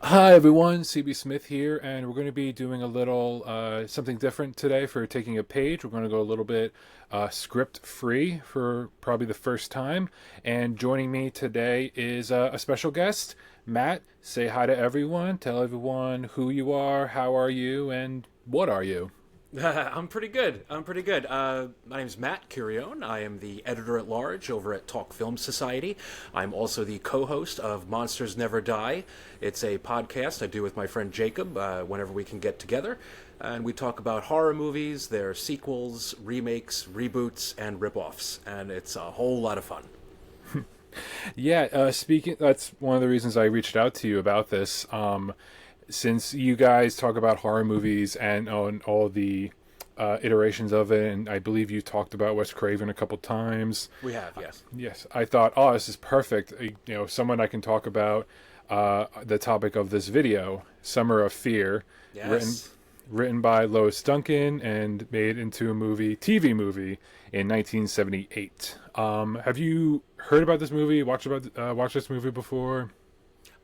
Hi everyone, CB Smith here, and we're going to be doing a little something different today for taking a page. We're going to go a little bit script free for probably the first time. And joining me today is a special guest, Matt. Say hi to everyone. Tell everyone who you are, how are you, and what are you? I'm pretty good. I'm pretty good. My name is Matt Curione. I am the editor at large over at Talk Film Society. I'm also the co-host of Monsters Never Die. It's a podcast I do with my friend Jacob whenever we can get together, and we talk about horror movies, their sequels, remakes, reboots, and rip-offs, and it's a whole lot of fun. Yeah, speaking, that's one of the reasons I reached out to you about this. Since you guys talk about horror movies and on all the iterations of it, and I believe you talked about Wes Craven a couple times. We have, yes. Yes, I thought, oh, this is perfect. Someone I can talk about the topic of this video, Summer of Fear, written Yes. written by Lois Duncan and made into a TV movie in 1978. Have you heard about this movie? Watched this movie before?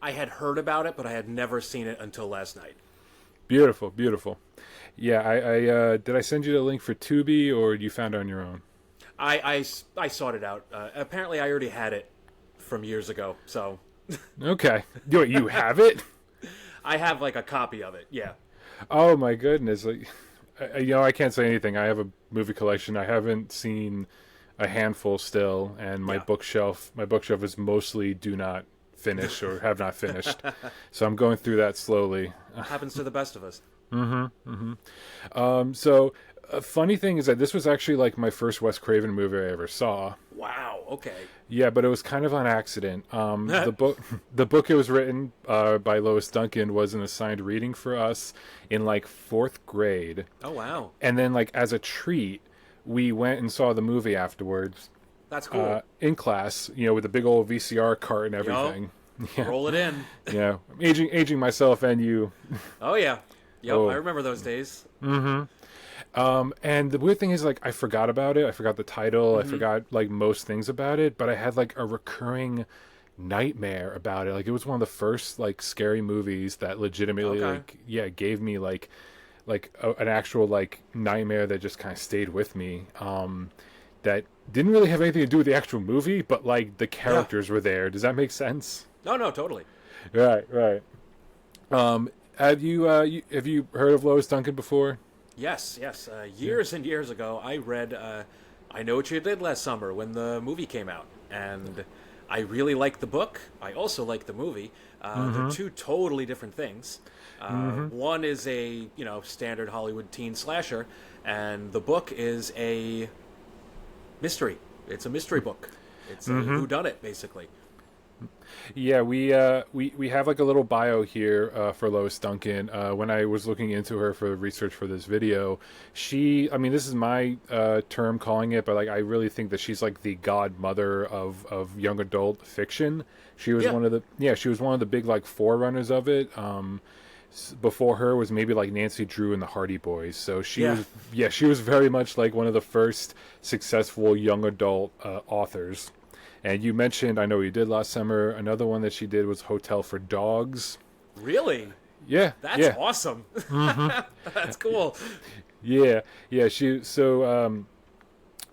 I had heard about it, but I had never seen it until last night. Beautiful, beautiful. Yeah, I did I send you the link for Tubi or you found it on your own? I sought it out. Apparently, I already had it from years ago, so Okay, you have it? I have like a copy of it. Yeah. Oh my goodness! Like, I can't say anything. I have a movie collection. I haven't seen a handful still, and Yeah. my bookshelf is mostly do not finish or have not finished. So I'm going through that slowly. Happens to the best of us. So a funny thing is that this was actually like my first Wes Craven movie I ever saw. Wow. Okay. Yeah, but it was kind of on accident. The book, the book it was written by Lois Duncan was an assigned reading for us in like fourth grade, Oh wow. and then like as a treat, we went and saw the movie afterwards That's cool. in class. With the big old VCR cart and Yup. everything. Yeah, Roll it in. yeah. Aging myself and you. Oh yeah. Yep. I Oh, remember those days. and the weird thing is, like, I forgot about it. I forgot the title. I forgot like most things about it. But I had like a recurring nightmare about it. Like, it was one of the first like scary movies that legitimately Okay. like gave me an actual like nightmare that just kind of stayed with me. That didn't really have anything to do with the actual movie, but like the Yeah. characters were there. Does that make sense? No. No. Totally. Right. Right. Have you heard of Lois Duncan before? Yes. Yes. Yeah. Years and years ago, I read "I Know What You Did Last Summer" when the movie came out, and I really liked the book. I also liked the movie. They're two totally different things. One is a standard Hollywood teen slasher, and the book is a mystery. It's a mystery book. It's a whodunit, basically. Yeah, we have like a little bio here for Lois Duncan. When I was looking into her for research for this video, I mean, this is my term calling it, but like I really think that she's like the godmother of young adult fiction. Yeah. She was one of the big like forerunners of it. Before her was maybe like Nancy Drew and the Hardy Boys. So Yeah. she was very much like one of the first successful young adult authors. And you mentioned, I Know What You Did Last Summer. Another one that she did was Hotel for Dogs. Really? Yeah, That's yeah, awesome. That's cool. yeah, yeah.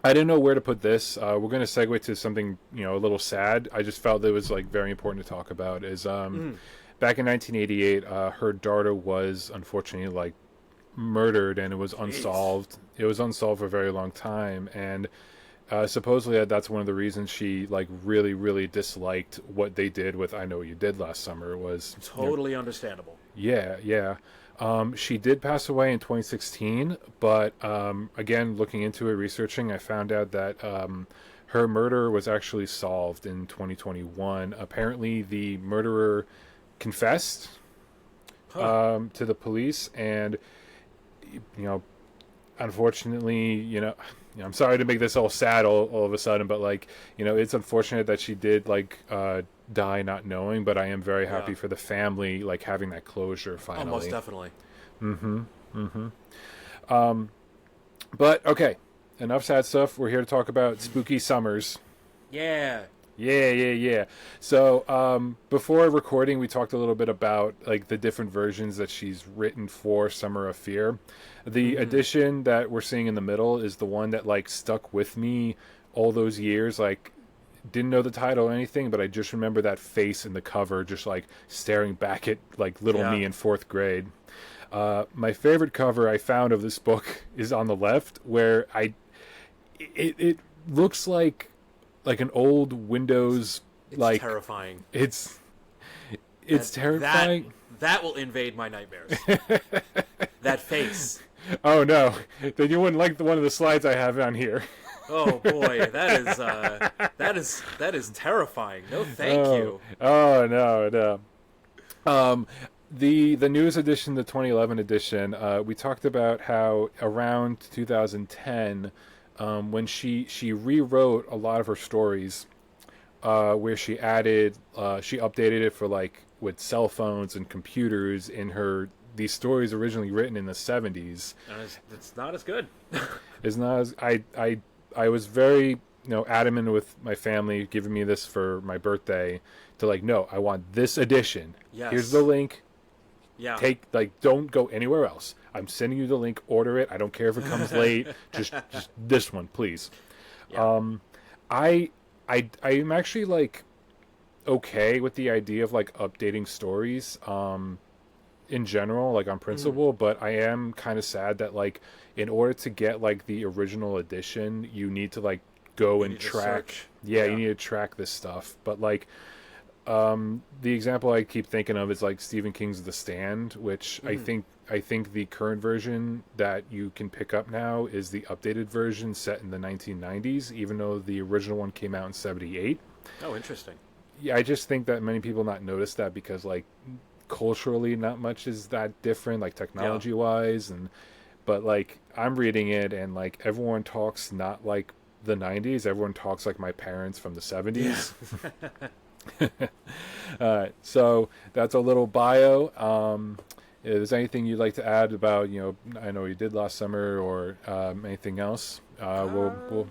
I didn't know where to put this. We're going to segue to something, a little sad. I just felt that it was like very important to talk about. Is back in 1988, her daughter was unfortunately like murdered, and it was Jeez. unsolved. It was unsolved for a very long time, and supposedly that's one of the reasons she like really really disliked what they did with I Know What You Did Last Summer was Totally understandable. yeah, yeah. She did pass away in 2016, but again, looking into it, researching, I found out that her murder was actually solved in 2021. Apparently, the murderer confessed Huh. to the police, and you know, unfortunately, I'm sorry to make this all sad all of a sudden, but like, it's unfortunate that she did like die not knowing, but I am very Yeah. happy for the family, like having that closure Oh, most finally. definitely. But okay, enough sad stuff. We're here to talk about spooky summers. Yeah. Yeah. So before recording, we talked a little bit about like the different versions that she's written for Summer of Fear. The edition that we're seeing in the middle is the one that like stuck with me all those years. Like didn't know the title or anything, but I just remember that face in the cover, just like staring back at like little Yeah. me in fourth grade. My favorite cover I found of this book is on the left, where it looks like an old Windows, It's like terrifying. it's That that terrifying. that will invade my nightmares. That face. Oh no, then you wouldn't like the one of the slides I have on here. Oh boy, that is terrifying. No, thank you. Oh no. Um, the newest edition, the 2011 edition, we talked about how around 2010, when she rewrote a lot of her stories, where she updated it for like with cell phones and computers in her these stories originally written in the 70s. And it's not as good. Is not as I was very adamant with my family giving me this for my birthday to like no, I want this edition. Yes. Here's the link. Yeah. Don't go anywhere else. I'm sending you the link. Order it. I don't care if it comes late. Just this one, please. Yeah. I'm actually like okay with the idea of like updating stories in general, like on principle, but I am kind of sad that like in order to get like the original edition, you need to like go You and need to track. search. Yeah, Yeah. you need to track this stuff. But like the example I keep thinking of is like Stephen King's The Stand, which I think the current version that you can pick up now is the updated version set in the 1990s, even though the original one came out in 78. Oh, interesting. Yeah, I just think that many people not notice that because like culturally not much is that different, like technology wise, and but like I'm reading it and like everyone talks not like the 90s, everyone talks like my parents from the 70s. So that's a little bio. If there's anything you'd like to add about, I know you did last summer or anything else, we'll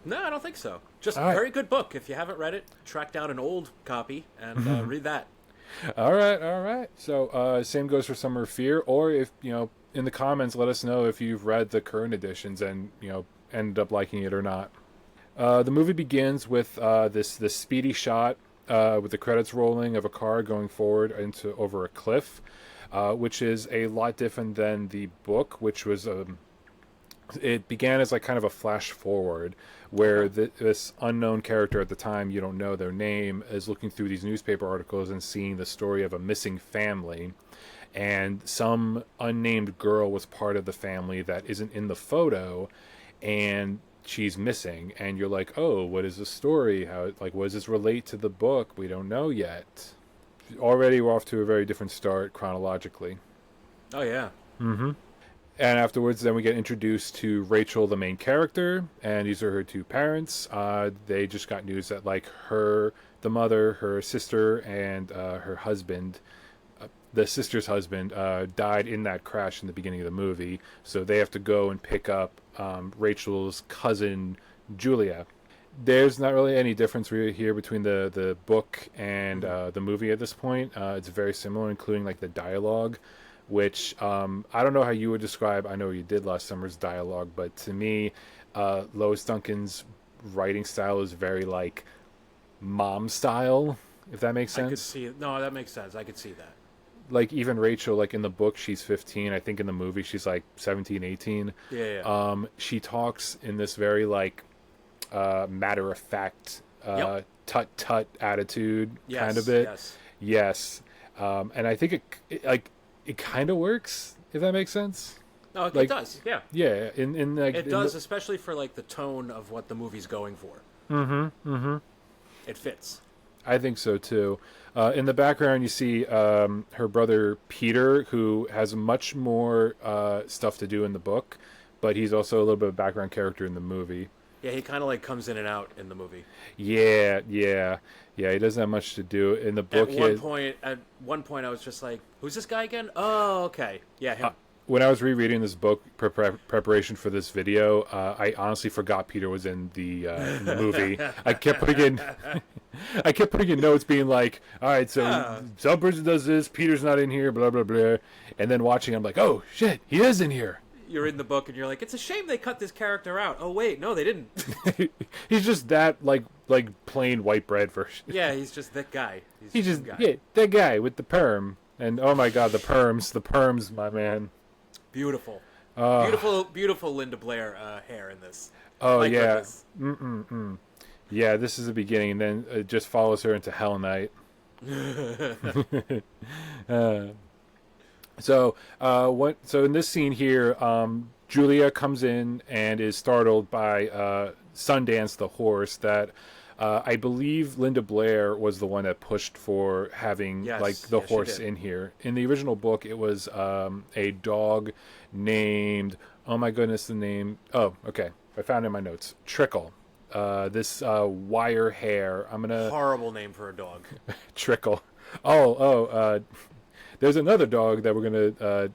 No, I don't think so. Just All right. very good book. If you haven't read it, track down an old copy and read that. All right. So same goes for Summer of Fear, or if in the comments, let us know if you've read the current editions and ended up liking it or not. The movie begins with this speedy shot with the credits rolling of a car going forward into over a cliff, which is a lot different than the book, which was it began as like kind of a flash forward where this unknown character at the time, you don't know their name, is looking through these newspaper articles and seeing the story of a missing family, and some unnamed girl was part of the family that isn't in the photo, and she's missing, and you're like, oh, what is the story? How, like, what does this relate to the book? We don't know yet. Already we're off to a very different start chronologically. Oh yeah. And afterwards, then we get introduced to Rachel, the main character, and these are her two parents. They just got news that like the mother, her sister, and her husband, the sister's husband, died in that crash in the beginning of the movie. So they have to go and pick up Rachel's cousin, Julia. There's not really any difference really here between the book and the movie at this point. It's very similar, including like the dialogue, which I don't know how you would describe. I know you did last summer's dialogue, but to me, Lois Duncan's writing style is very like mom style, if that makes sense. I could see it. No, that makes sense. I could see that. Like even Rachel, like in the book, she's 15. I think in the movie, she's like 17, 18. Yeah. She talks in this very like matter of fact, tut attitude Yes, kind of bit. yes. Yes. And I think it kind of works, if that makes sense. No, it Like- does. Yeah. Yeah, in like It in does, especially for like the tone of what the movie's going for. It fits. I think so too. In the background, you see her brother Peter, who has much more stuff to do in the book, but he's also a little bit of a background character in the movie. Yeah, he kind of like comes in and out in the movie. Yeah. He doesn't have much to do in the book. At one point, I was just like, "Who's this guy again?" Oh, okay, yeah, him. when I was rereading this book preparation for this video, I honestly forgot Peter was in the movie. I kept putting in I kept putting in notes being like, all right, so some person does this, Peter's not in here, blah blah blah, and then watching, I'm like, oh shit, he is in here. You're in the book and you're like, it's a shame they cut this character out. Oh wait, no, they didn't. He's just that like plain white bread version. Yeah, he's just that guy. He's just that guy with the perm. And oh my god, the perms, my man. Beautiful, beautiful Linda Blair hair in this. Oh yeah, yeah. This is the beginning, and then it just follows her into Hell Night. So in this scene here, Julia comes in and is startled by Sundance the horse that I believe Linda Blair was the one that pushed for having the horse in here. In the original book, it was a dog named, oh my goodness, the name. Oh, okay. I found it in my notes. Trickle. This wire hair. Horrible name for a dog. Trickle. There's another dog that we're gonna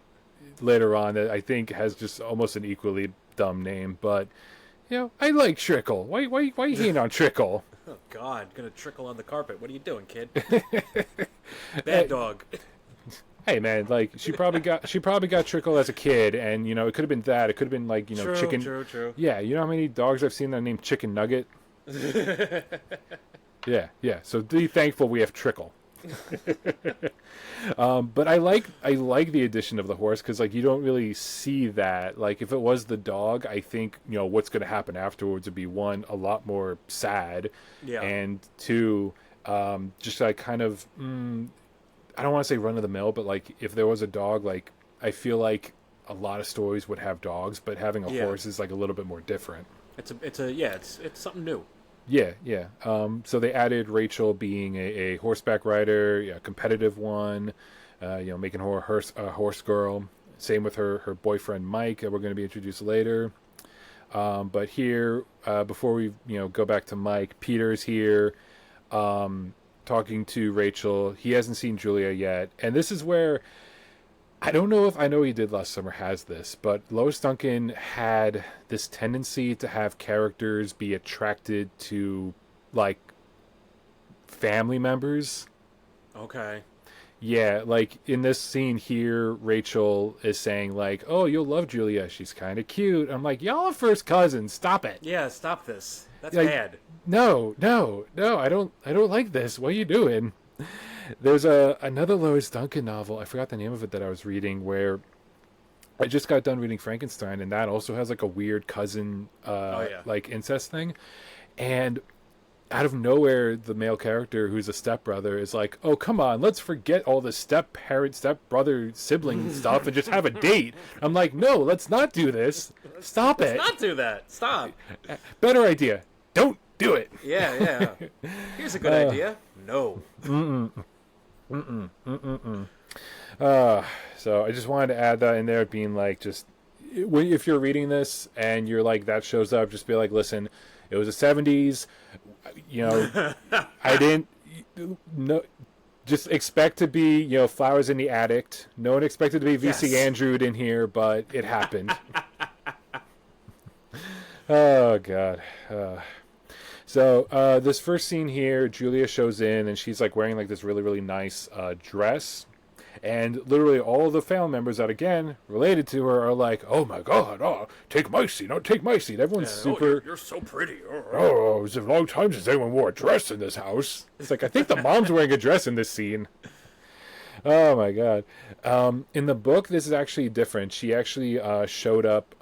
later on that I think has just almost an equally dumb name, but I like Trickle. Why you hating on Trickle? Oh God, gonna trickle on the carpet. What are you doing, kid? Bad dog. Hey man, like she probably got Trickle as a kid, and it could have been that. It could have been like true, chicken. True. Yeah, you know how many dogs I've seen that are named Chicken Nugget. Yeah. So be thankful we have Trickle. But I like the addition of the horse because you don't really see that. Like if it was the dog, I think what's going to happen afterwards would be one, a lot more sad, and two, just kind of I don't want to say run of the mill, but if there was a dog, I feel like a lot of stories would have dogs, but having a horse is a little bit more different. It's something new. Yeah. So they added Rachel being a horseback rider, a competitive one, making her a horse girl. Same with her boyfriend Mike, that we're going to be introduced later. But here, before we go back to Mike, Peter's here, talking to Rachel. He hasn't seen Julia yet, and this is where I don't know if I know he did last summer has this, but Lois Duncan had this tendency to have characters be attracted to family members. Okay. Yeah, in this scene here, Rachel is saying "Oh, you'll love Julia. She's kind of cute." I'm like, "Y'all are first cousins. Stop it." Yeah, stop this. That's bad. No. I don't like this. What are you doing? There's another Lois Duncan novel. I forgot the name of it that I was reading. Where I just got done reading Frankenstein, and that also has a weird cousin, incest thing, and out of nowhere, the male character who's a stepbrother is like, "Oh, come on, let's forget all the step-parent, stepbrother, sibling stuff and just have a date." I'm like, "No, let's not do this. Stop it. Let's not do that. Stop." Better idea. Don't do it. Yeah. Here's a good idea. No. So I just wanted to add that in there, being just if you're reading this and you're that shows up, just be like, listen, it was the 70s. I didn't just expect to be, flowers in the attic. No one expected to be VC Andrew'd in here, but it happened. Oh, God. So this first scene here, Julia shows in, and she's wearing this really, really nice dress. And literally all of the family members that, again, related to her are like, "Oh, my God, take my seat, take my seat." Everyone's super... you're so pretty. Oh, it's a long time since anyone wore a dress in this house. It's I think the mom's wearing a dress in this scene. Oh, my God. In the book, this is actually different. She actually showed up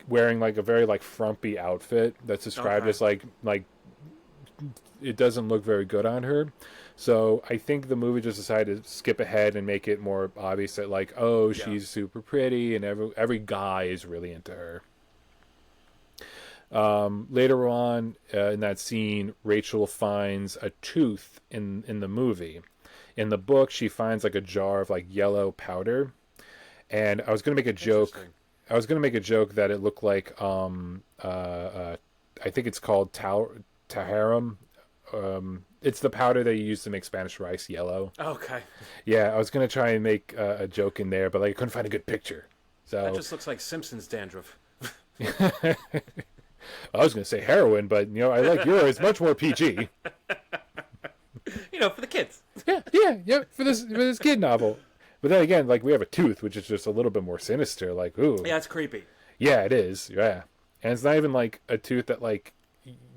wearing a very frumpy outfit that's described as it doesn't look very good on her. So I think the movie just decided to skip ahead and make it more obvious that she's super pretty and every guy is really into her. Later on in that scene, Rachel finds a tooth in the movie. In the book, she finds a jar of yellow powder, and I was gonna make a joke. That it looked like I think it's called taharum. It's the powder that you use to make Spanish rice yellow. Okay. Yeah, I was gonna try and make a joke in there, but I couldn't find a good picture. That So just looks like Simpsons dandruff. I was going to say heroin, but I like yours much more PG. For the kids. Yeah, for this kid novel. But then again, like we have a tooth, which is just a little bit more sinister. Like, ooh, Yeah, it's creepy. yeah, it is. Yeah, and it's not even like a tooth that like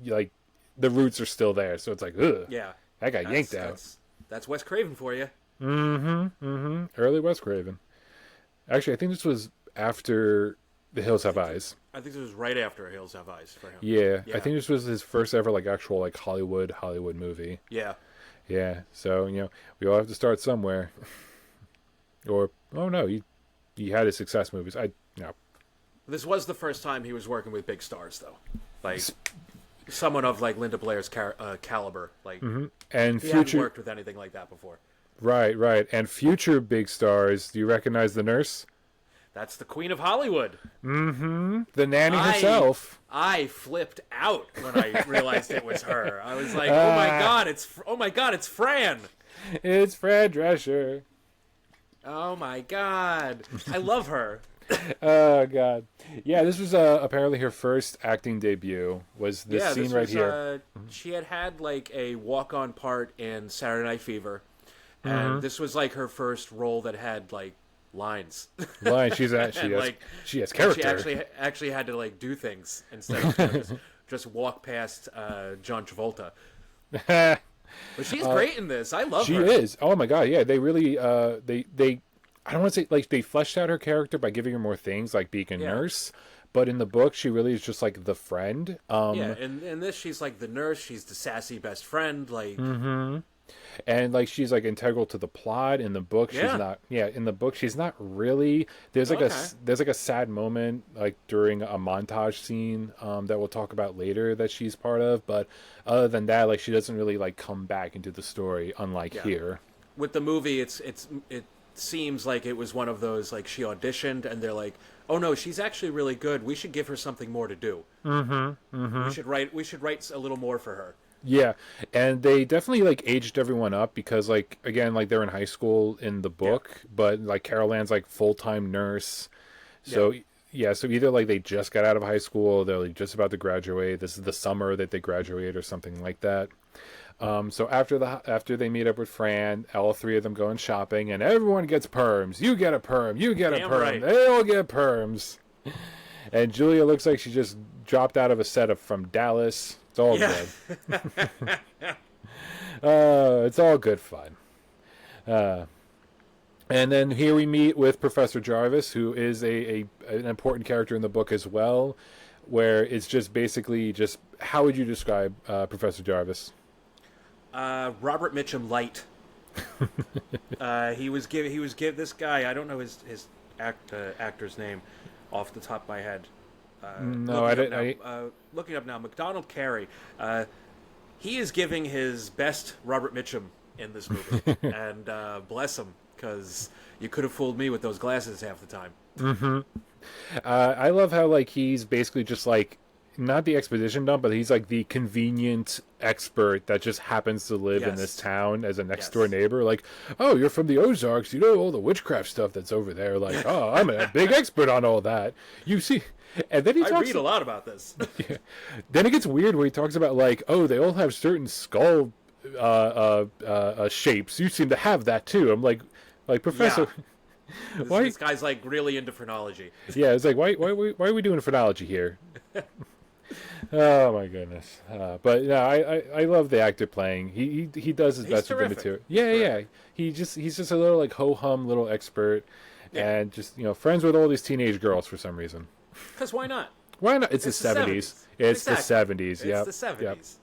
the roots are still there, so it's like, ugh, Yeah. that got yanked out. That's Wes Craven for you. Early Wes Craven. Actually, I think this was after The Hills Have Eyes. I think this was right after Hills Have Eyes for him. Yeah, Yeah. I think this was his first ever like actual like Hollywood movie. Yeah. Yeah, so we all have to start somewhere. Or oh no, he had his success movies. This was the first time he was working with big stars, though. Like someone of like Linda Blair's caliber. Like And he hadn't future worked with anything like that before. right, and future big stars. Do you recognize the nurse? That's the Queen of Hollywood. The nanny herself. I flipped out when I realized it was her. I was like, "Oh my god, it's Fran." It's Fran Drescher. Oh my god. I love her. Oh god, yeah. This was apparently her first acting debut. Was this scene this right was, here? She had like a walk-on part in Saturday Night Fever, and this was like her first role that had like lines. Line. She has character. She actually had to like do things instead of just walk past John Travolta. But she's great in this. I love her. She is. Oh my god, yeah. They really they I don't want to say like they fleshed out her character by giving her more things like being a nurse, but in the book she really is just like the friend. Yeah, in this she's like the nurse, she's the sassy best friend, like and like she's like integral to the plot. In the book she's not. Yeah, in the book she's not really. There's like a sad moment like during a montage scene that we'll talk about later that she's part of, but other than that, like she doesn't really like come back into the story, unlike here. With the movie it seems like it was one of those like she auditioned and they're like, oh no, she's actually really good, we should give her something more to do. We should write a little more for her. Yeah, and they definitely like aged everyone up because like again like they're in high school in the book, but like Carol Ann's like full-time nurse. So so either like they just got out of high school, they're like just about to graduate. This is the summer that they graduate or something like that. So after they meet up with Fran, all three of them going shopping, and everyone gets perms. You get a perm. You get a perm. Right. They all get perms. And Julia looks like she just dropped out of a set from Dallas. It's all good. It's all good fun. And then here we meet with Professor Jarvis, who is an important character in the book as well, where it's just basically just how would you describe Professor Jarvis? Robert Mitchum light. He was give this guy, I don't know his actor's name off the top of my head. Looking up now, McDonald Carey. He is giving his best Robert Mitchum in this movie, and bless him, because you could have fooled me with those glasses half the time. I love how like he's basically just like not the exposition dump, but he's like the convenient expert that just happens to live in this town as a next door neighbor. Like, oh, you're from the Ozarks, you know all the witchcraft stuff that's over there. Like, oh, I'm a big expert on all that. You see, and then I read a lot about this. Then it gets weird where he talks about like, oh, they all have certain skull shapes. You seem to have that too. I'm like Professor. Yeah. This guy's like really into phrenology. Yeah, it's like why are we doing phrenology here? Oh my goodness! But yeah, I love the actor playing. He does his best with the material. Yeah. He's just a little like ho hum little expert, and just friends with all these teenage girls for some reason. Because why not? Why not? It's the 70s. It's the 70s. Yeah. It's the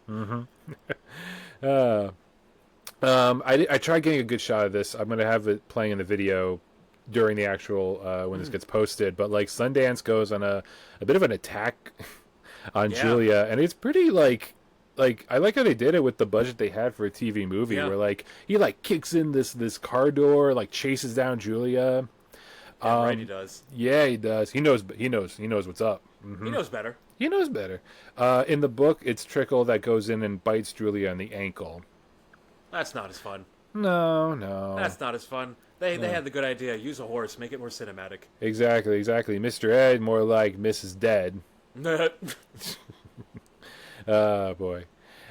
70s. I tried getting a good shot of this. I'm gonna have it playing in the video during the actual when this gets posted. But like Sundance goes on a bit of an attack on Julia, and it's pretty like I like how they did it with the budget they had for a TV movie, where like he like kicks in this car door, like chases down Julia. Right, he does. Yeah, he does. He knows what's up. He knows better. He knows better. In the book, it's Trickle that goes in and bites Julia on the ankle. That's not as fun. No, no. That's not as fun. They had the good idea. Use a horse. Make it more cinematic. Exactly, exactly. Mr. Ed, more like Mrs. Dead. Boy.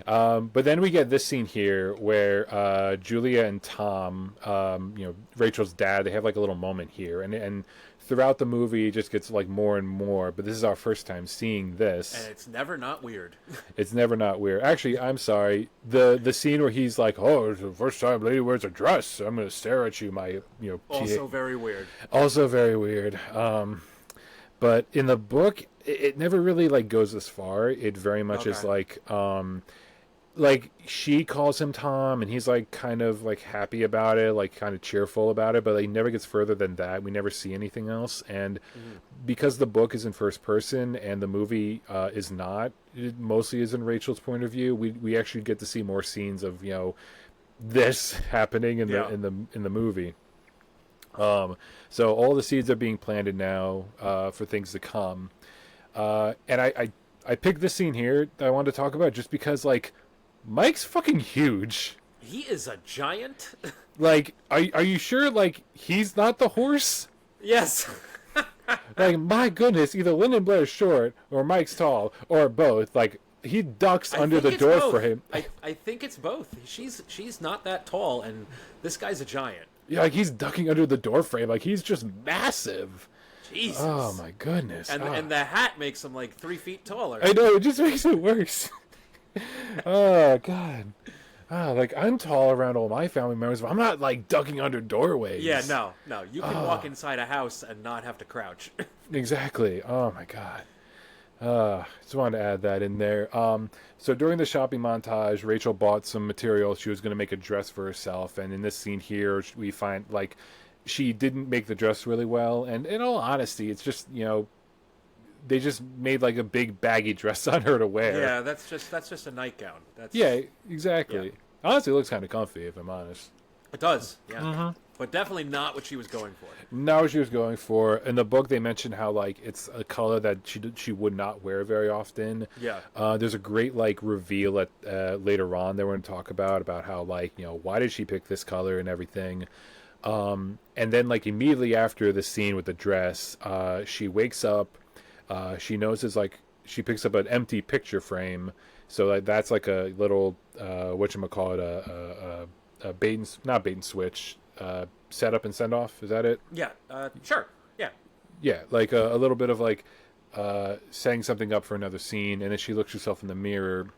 But then we get this scene here where Julia and Tom, Rachel's dad, they have like a little moment here, and throughout the movie, it just gets like more and more. But this is our first time seeing this. And it's never not weird. It's never not weird. Actually, I'm sorry. The scene where he's like, "Oh, it's the first time a lady wears a dress. I'm gonna stare at you." Also very weird. Also very weird. But in the book, it never really like goes this far. It very much is like she calls him Tom, and he's like kind of like happy about it, like kind of cheerful about it, but like never gets further than that. We never see anything else, and because the book is in first person and the movie is not, it mostly is in Rachel's point of view. We actually get to see more scenes of this happening in the movie. So all the seeds are being planted now for things to come, and I picked this scene here that I wanted to talk about just because like. Mike's fucking huge. He is a giant. Like, are you sure? Like, he's not the horse? Yes. Like, my goodness, either Lyndon Blair's short or Mike's tall or both. Like, he ducks under the door both. for him. I think it's both. She's not that tall, and this guy's a giant. Yeah, like he's ducking under the door frame. Like he's just massive. Jesus. Oh my goodness. And the hat makes him like 3 feet taller. I know, it just makes it worse. Oh god. Like I'm tall around all my family members, but I'm not like ducking under doorways. Yeah, no. You can walk inside a house and not have to crouch. Exactly. Oh my god. Just wanted to add that in there. So during the shopping montage, Rachel bought some material. She was going to make a dress for herself, and in this scene here, we find like she didn't make the dress really well. And in all honesty, it's just they just made like a big baggy dress on her to wear. Yeah, that's just a nightgown. Yeah, exactly. Yeah. Honestly, it looks kind of comfy if I'm honest. It does, yeah. But definitely not what she was going for. Not what she was going for. In the book, they mentioned how like it's a color that she would not wear very often. Yeah. There's a great like reveal at later on that we're going to talk about how like why did she pick this color and everything. And then like immediately after the scene with the dress, she wakes up. She notices like she picks up an empty picture frame, so like, that's like a little whatchamacallit, a not bait and switch, set up and send off. Is that it? Yeah. Sure. Yeah. Yeah, like a little bit of like setting something up for another scene, and then she looks herself in the mirror,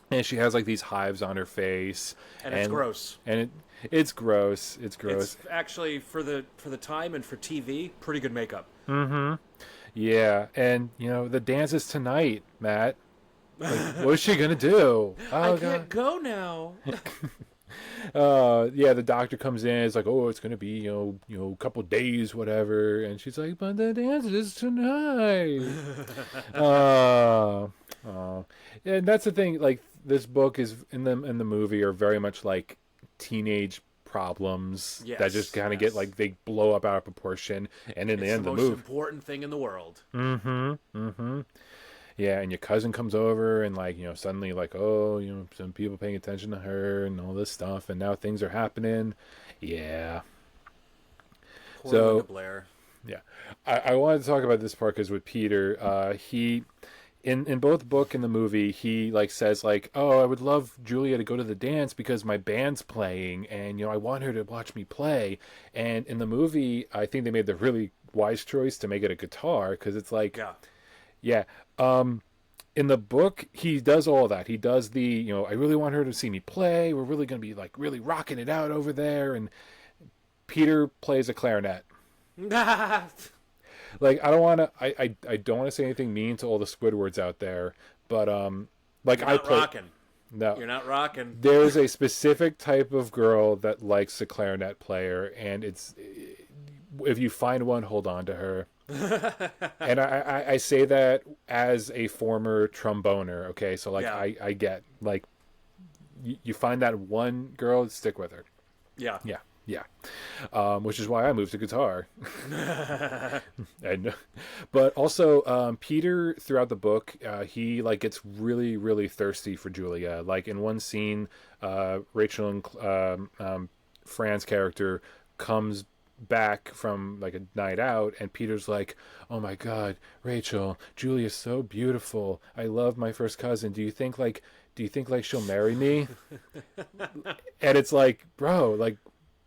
and she has like these hives on her face, and it's gross. And it's gross. It's gross. It's actually for the time and for TV, pretty good makeup. Mm-hmm. Yeah, and the dance is tonight, Matt. Like, what's she gonna do? Oh, I can't go now. Yeah, the doctor comes in. It's like, oh, it's gonna be a couple days, whatever. And she's like, but the dance is tonight. And that's the thing. Like, this book is in the movie are very much like teenage problems that just kind of get like they blow up out of proportion, and in the end of the movie, most important thing in the world. Yeah, and your cousin comes over, and like suddenly like some people paying attention to her and all this stuff, and now things are happening. Yeah. Poor Linda Blair. Yeah, I wanted to talk about this part because with Peter, he. In both book and the movie, he like says like, "Oh, I would love Julia to go to the dance because my band's playing, and I want her to watch me play." And in the movie, I think they made the really wise choice to make it a guitar because it's like, yeah. In the book, he does all that. He does the I really want her to see me play. We're really gonna be like really rocking it out over there. And Peter plays a clarinet. Like I don't want to. I don't want to say anything mean to all the Squidwards out there, but like You're not rocking. No, you're not rocking. There's a specific type of girl that likes a clarinet player, and it's if you find one, hold on to her. And I say that as a former tromboner. Okay, so like I get like you find that one girl, stick with her. Yeah. Yeah. Yeah, which is why I moved to guitar. and but also Peter throughout the book, he like gets really really thirsty for Julia. Like in one scene, Rachel and Fran's character comes back from like a night out, and Peter's like, oh my god, Rachel, Julia's so beautiful, I love my first cousin, do you think like she'll marry me? And it's like, bro, like,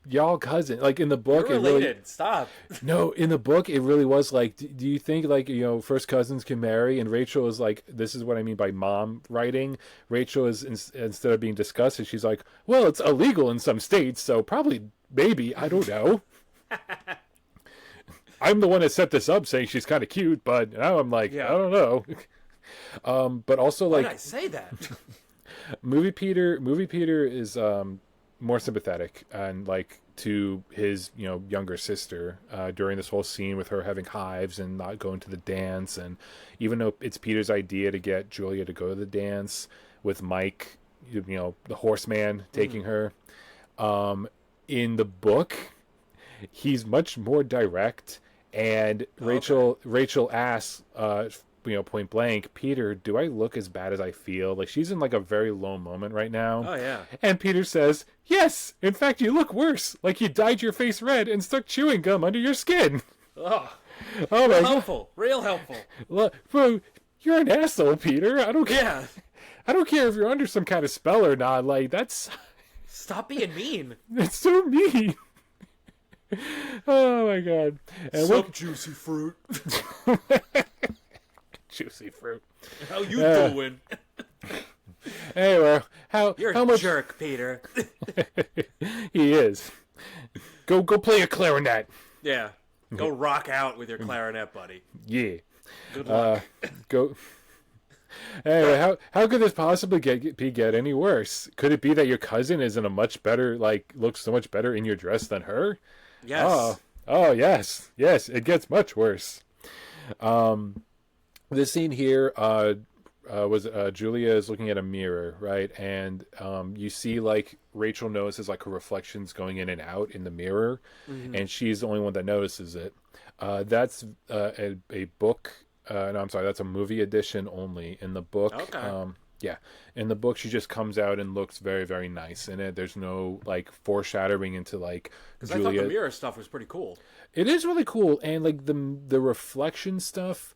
y'all cousin. Like in the book You're it really, related. Stop. no, in the book it really was like, do you think like, first cousins can marry? And Rachel is like, this is what I mean by mom writing. Rachel is instead of being disgusted, she's like, well, it's illegal in some states, so probably, maybe, I don't know. I'm the one that set this up saying she's kind of cute, but now I'm like, Yeah. I don't know. But also Why like did I say that? movie Peter is more sympathetic and like to his younger sister during this whole scene with her having hives and not going to the dance. And even though it's Peter's idea to get Julia to go to the dance with Mike, the horseman taking her, in the book he's much more direct. And Rachel asks point blank, Peter, do I look as bad as I feel? Like she's in like a very low moment right now. Oh yeah. And Peter says, yes, in fact you look worse, like you dyed your face red and stuck chewing gum under your skin. Oh, Oh my god. helpful. Real helpful. Look, bro, you're an asshole, Peter. I don't care. Yeah. I don't care if you're under some kind of spell or not. Like that's Stop being mean. so mean. Oh my god. And Sup, juicy fruit. juicy fruit. How you doing? Anyway, You're how a much jerk, Peter. he is. Go play a clarinet. Yeah. Go rock out with your clarinet, buddy. Yeah. Good luck. Go. Anyway, how could this possibly get any worse? Could it be that your cousin is in a much better, like, looks so much better in your dress than her? Yes. Oh yes, it gets much worse. This scene here was Julia is looking at a mirror, right? And you see like Rachel notices like her reflections going in and out in the mirror, and she's the only one that notices it. That's a book. No, I'm sorry, that's a movie edition only. In the book, Okay. yeah, in the book she just comes out and looks very very nice in it. There's no like foreshadowing into like Because I thought the mirror stuff was pretty cool. It is really cool, and like the reflection stuff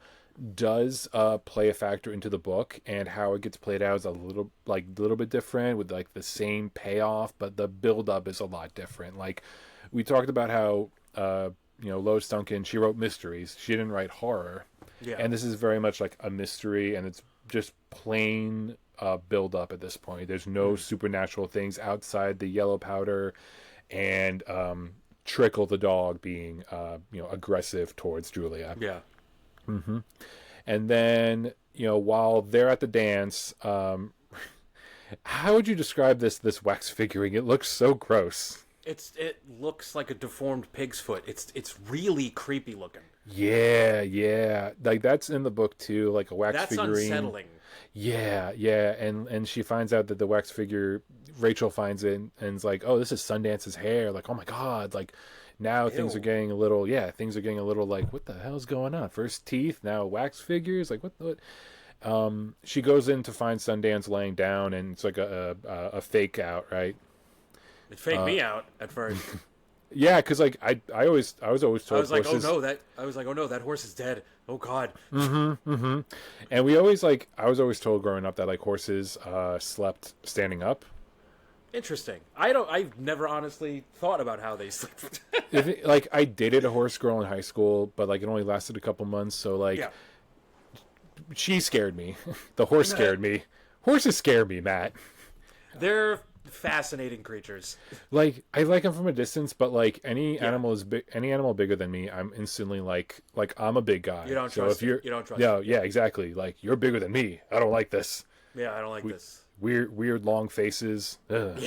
does play a factor into the book, and how it gets played out is a little bit different with like the same payoff, but the build up is a lot different. Like we talked about how Lois Duncan, she wrote mysteries, she didn't write horror. Yeah. And this is very much like a mystery, and it's just plain build up at this point. There's no supernatural things outside the yellow powder and Trickle the dog being aggressive towards Julia. Yeah. And then while they're at the dance, how would you describe this wax figuring? It looks so gross. It looks like a deformed pig's foot. It's really creepy looking. Yeah. Like that's in the book too, like a wax That's figurine. unsettling. Yeah. And she finds out that the wax figure, Rachel finds it and is like, oh, this is Sundance's hair. Like, oh my god, like now things are Ew. getting a little, like, what the hell's going on? First teeth, now wax figures. Like what? She goes in to find Sundance laying down, and it's like a fake out, right? It faked me out at first. Yeah, because like I was always told I was like, horses, oh no, that horse is dead. Oh god. and I was always told growing up that like horses slept standing up. Interesting. I've never honestly thought about how they sleep. Like I dated a horse girl in high school, but like it only lasted a couple months, so like Yeah. she scared me. The horse scared me. Horses scare me, Matt. They're fascinating creatures. Like I like them from a distance, but like any animal bigger than me, I'm instantly like I'm a big guy. You don't so trust if you're, it. You don't trust no, it. yeah, exactly. Like you're bigger than me. I don't like this. Yeah, I don't like this. Weird long faces. Ugh.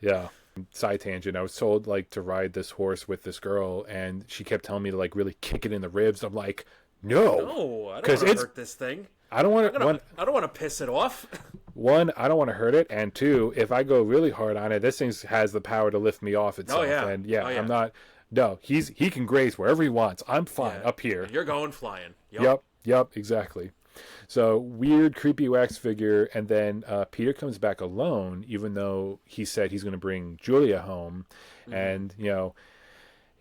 Yeah. Side tangent. I was told like to ride this horse with this girl, and she kept telling me to like really kick it in the ribs. I'm like, no, No, I don't 'cause want to it's- hurt this thing. I don't want I don't want to piss it off. one, I don't want to hurt it, and two, if I go really hard on it, this thing has the power to lift me off Oh itself. yeah. And yeah, Oh yeah. I'm not. No, he can graze wherever he wants. I'm fine Yeah. up here. And you're going flying. Yup. Yep, exactly. So weird, creepy wax figure, and then Peter comes back alone, even though he said he's going to bring Julia home. And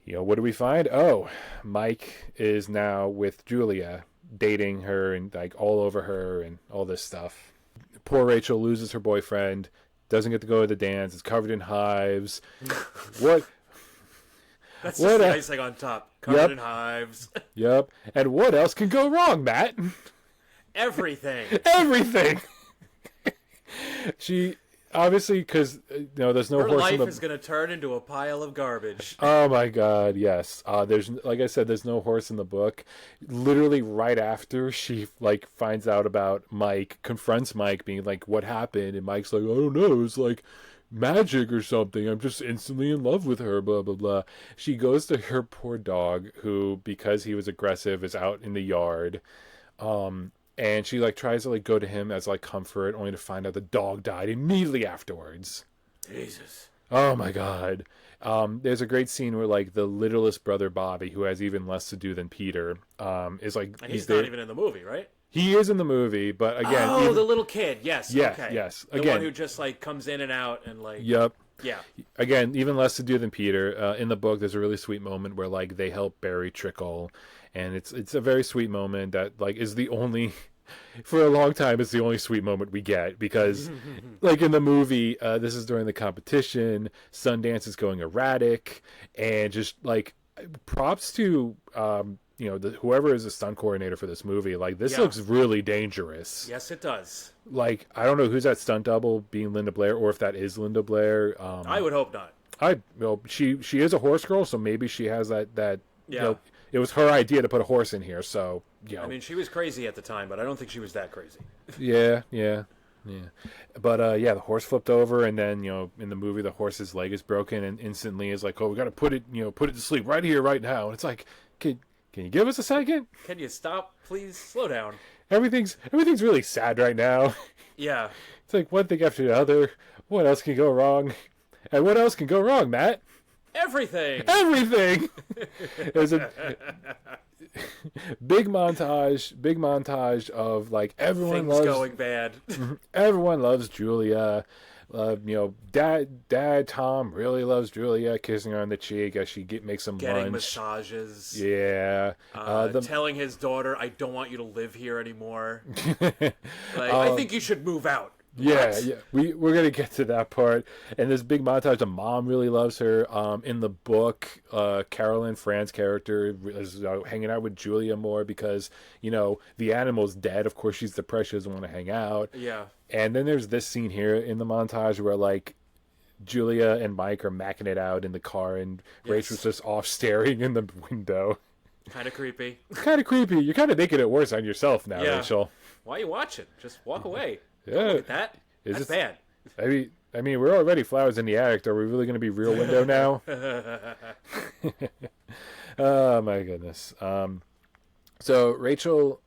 what do we find? Oh, Mike is now with Julia, dating her and like all over her and all this stuff. Poor Rachel loses her boyfriend, doesn't get to go to the dance, is covered in hives. What? That's just the icing on top. Covered in hives. Yep. And what else can go wrong, Matt? Everything. Everything. She obviously, because there's no Her horse life in the. is going to turn into a pile of garbage. Oh my God, yes. There's, like I said, there's no horse in the book. Literally right after she like finds out about Mike, confronts Mike, being like, "What happened?" And Mike's like, "I don't know. It's like magic or something. I'm just instantly in love with her." Blah blah blah. She goes to her poor dog, who, because he was aggressive, is out in the yard. And she like tries to like go to him as like comfort, only to find out the dog died immediately afterwards. Jesus. Oh my God. There's a great scene where like the littlest brother Bobby, who has even less to do than Peter, is like And he's not even in the movie, right? He is in the movie, but again, Oh, the little kid. Yes. Yeah, Okay. yes. The Again, one who just like comes in and out and like. Yep. Yeah. Again, even less to do than Peter. In the book, there's a really sweet moment where like they help Barry trickle, and it's a very sweet moment that like is the only. For a long time, it's the only sweet moment we get because, like in the movie, this is during the competition. Sundance is going erratic, and just like props to whoever is the stunt coordinator for this movie. Like this looks really dangerous. Yes, it does. Like I don't know who's that stunt double being Linda Blair, or if that is Linda Blair. I would hope not. She is a horse girl, so maybe she has that. Yeah. It was her idea to put a horse in here, so I mean, she was crazy at the time, but I don't think she was that crazy. Yeah. But the horse flipped over, and then in the movie, the horse's leg is broken, and instantly is like, "Oh, we got to put it to sleep right here, right now." And it's like, can you give us a second? Can you stop, please? Slow down. Everything's really sad right now. Yeah. It's like one thing after the other. What else can go wrong? And what else can go wrong, Matt? Everything. There's a big montage of like Things going bad. Everyone loves Julia. Dad Tom really loves Julia, kissing her on the cheek as she makes some Getting lunch. massages. Yeah. Telling his daughter, "I don't want you to live here anymore. I think you should move out." Yeah, What? yeah. We're gonna get to that part. And this big montage, the mom really loves her. In the book, Carolyn Fran's character is hanging out with Julia more because the animal's dead. Of course, she's depressed. She doesn't want to hang out. Yeah. And then there's this scene here in the montage where like Julia and Mike are macking it out in the car, and Rachel's just off staring in the window. Kind of creepy. Kind of creepy. You're kind of making it worse on yourself now, Rachel. Why are you watching? Just walk away. Yeah. Don't look at that. That's bad. I mean, we're already flowers in the attic. Are we really going to be Rear Window now? Oh my goodness. So Rachel,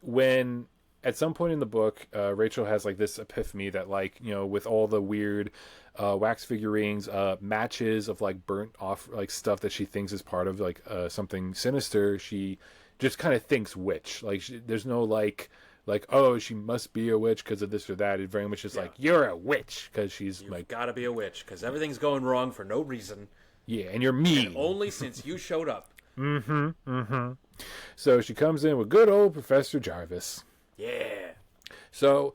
when at some point in the book, Rachel has like this epiphany that like with all the weird wax figurines, matches of like burnt off like stuff that she thinks is part of like something sinister, she just kind of thinks witch. Like there's no like, oh, she must be a witch because of this or that. It very much is like, you're a witch because she's like, gotta be a witch because everything's going wrong for no reason. Yeah, and you're mean. And only since you showed up. So she comes in with good old Professor Jarvis. Yeah. So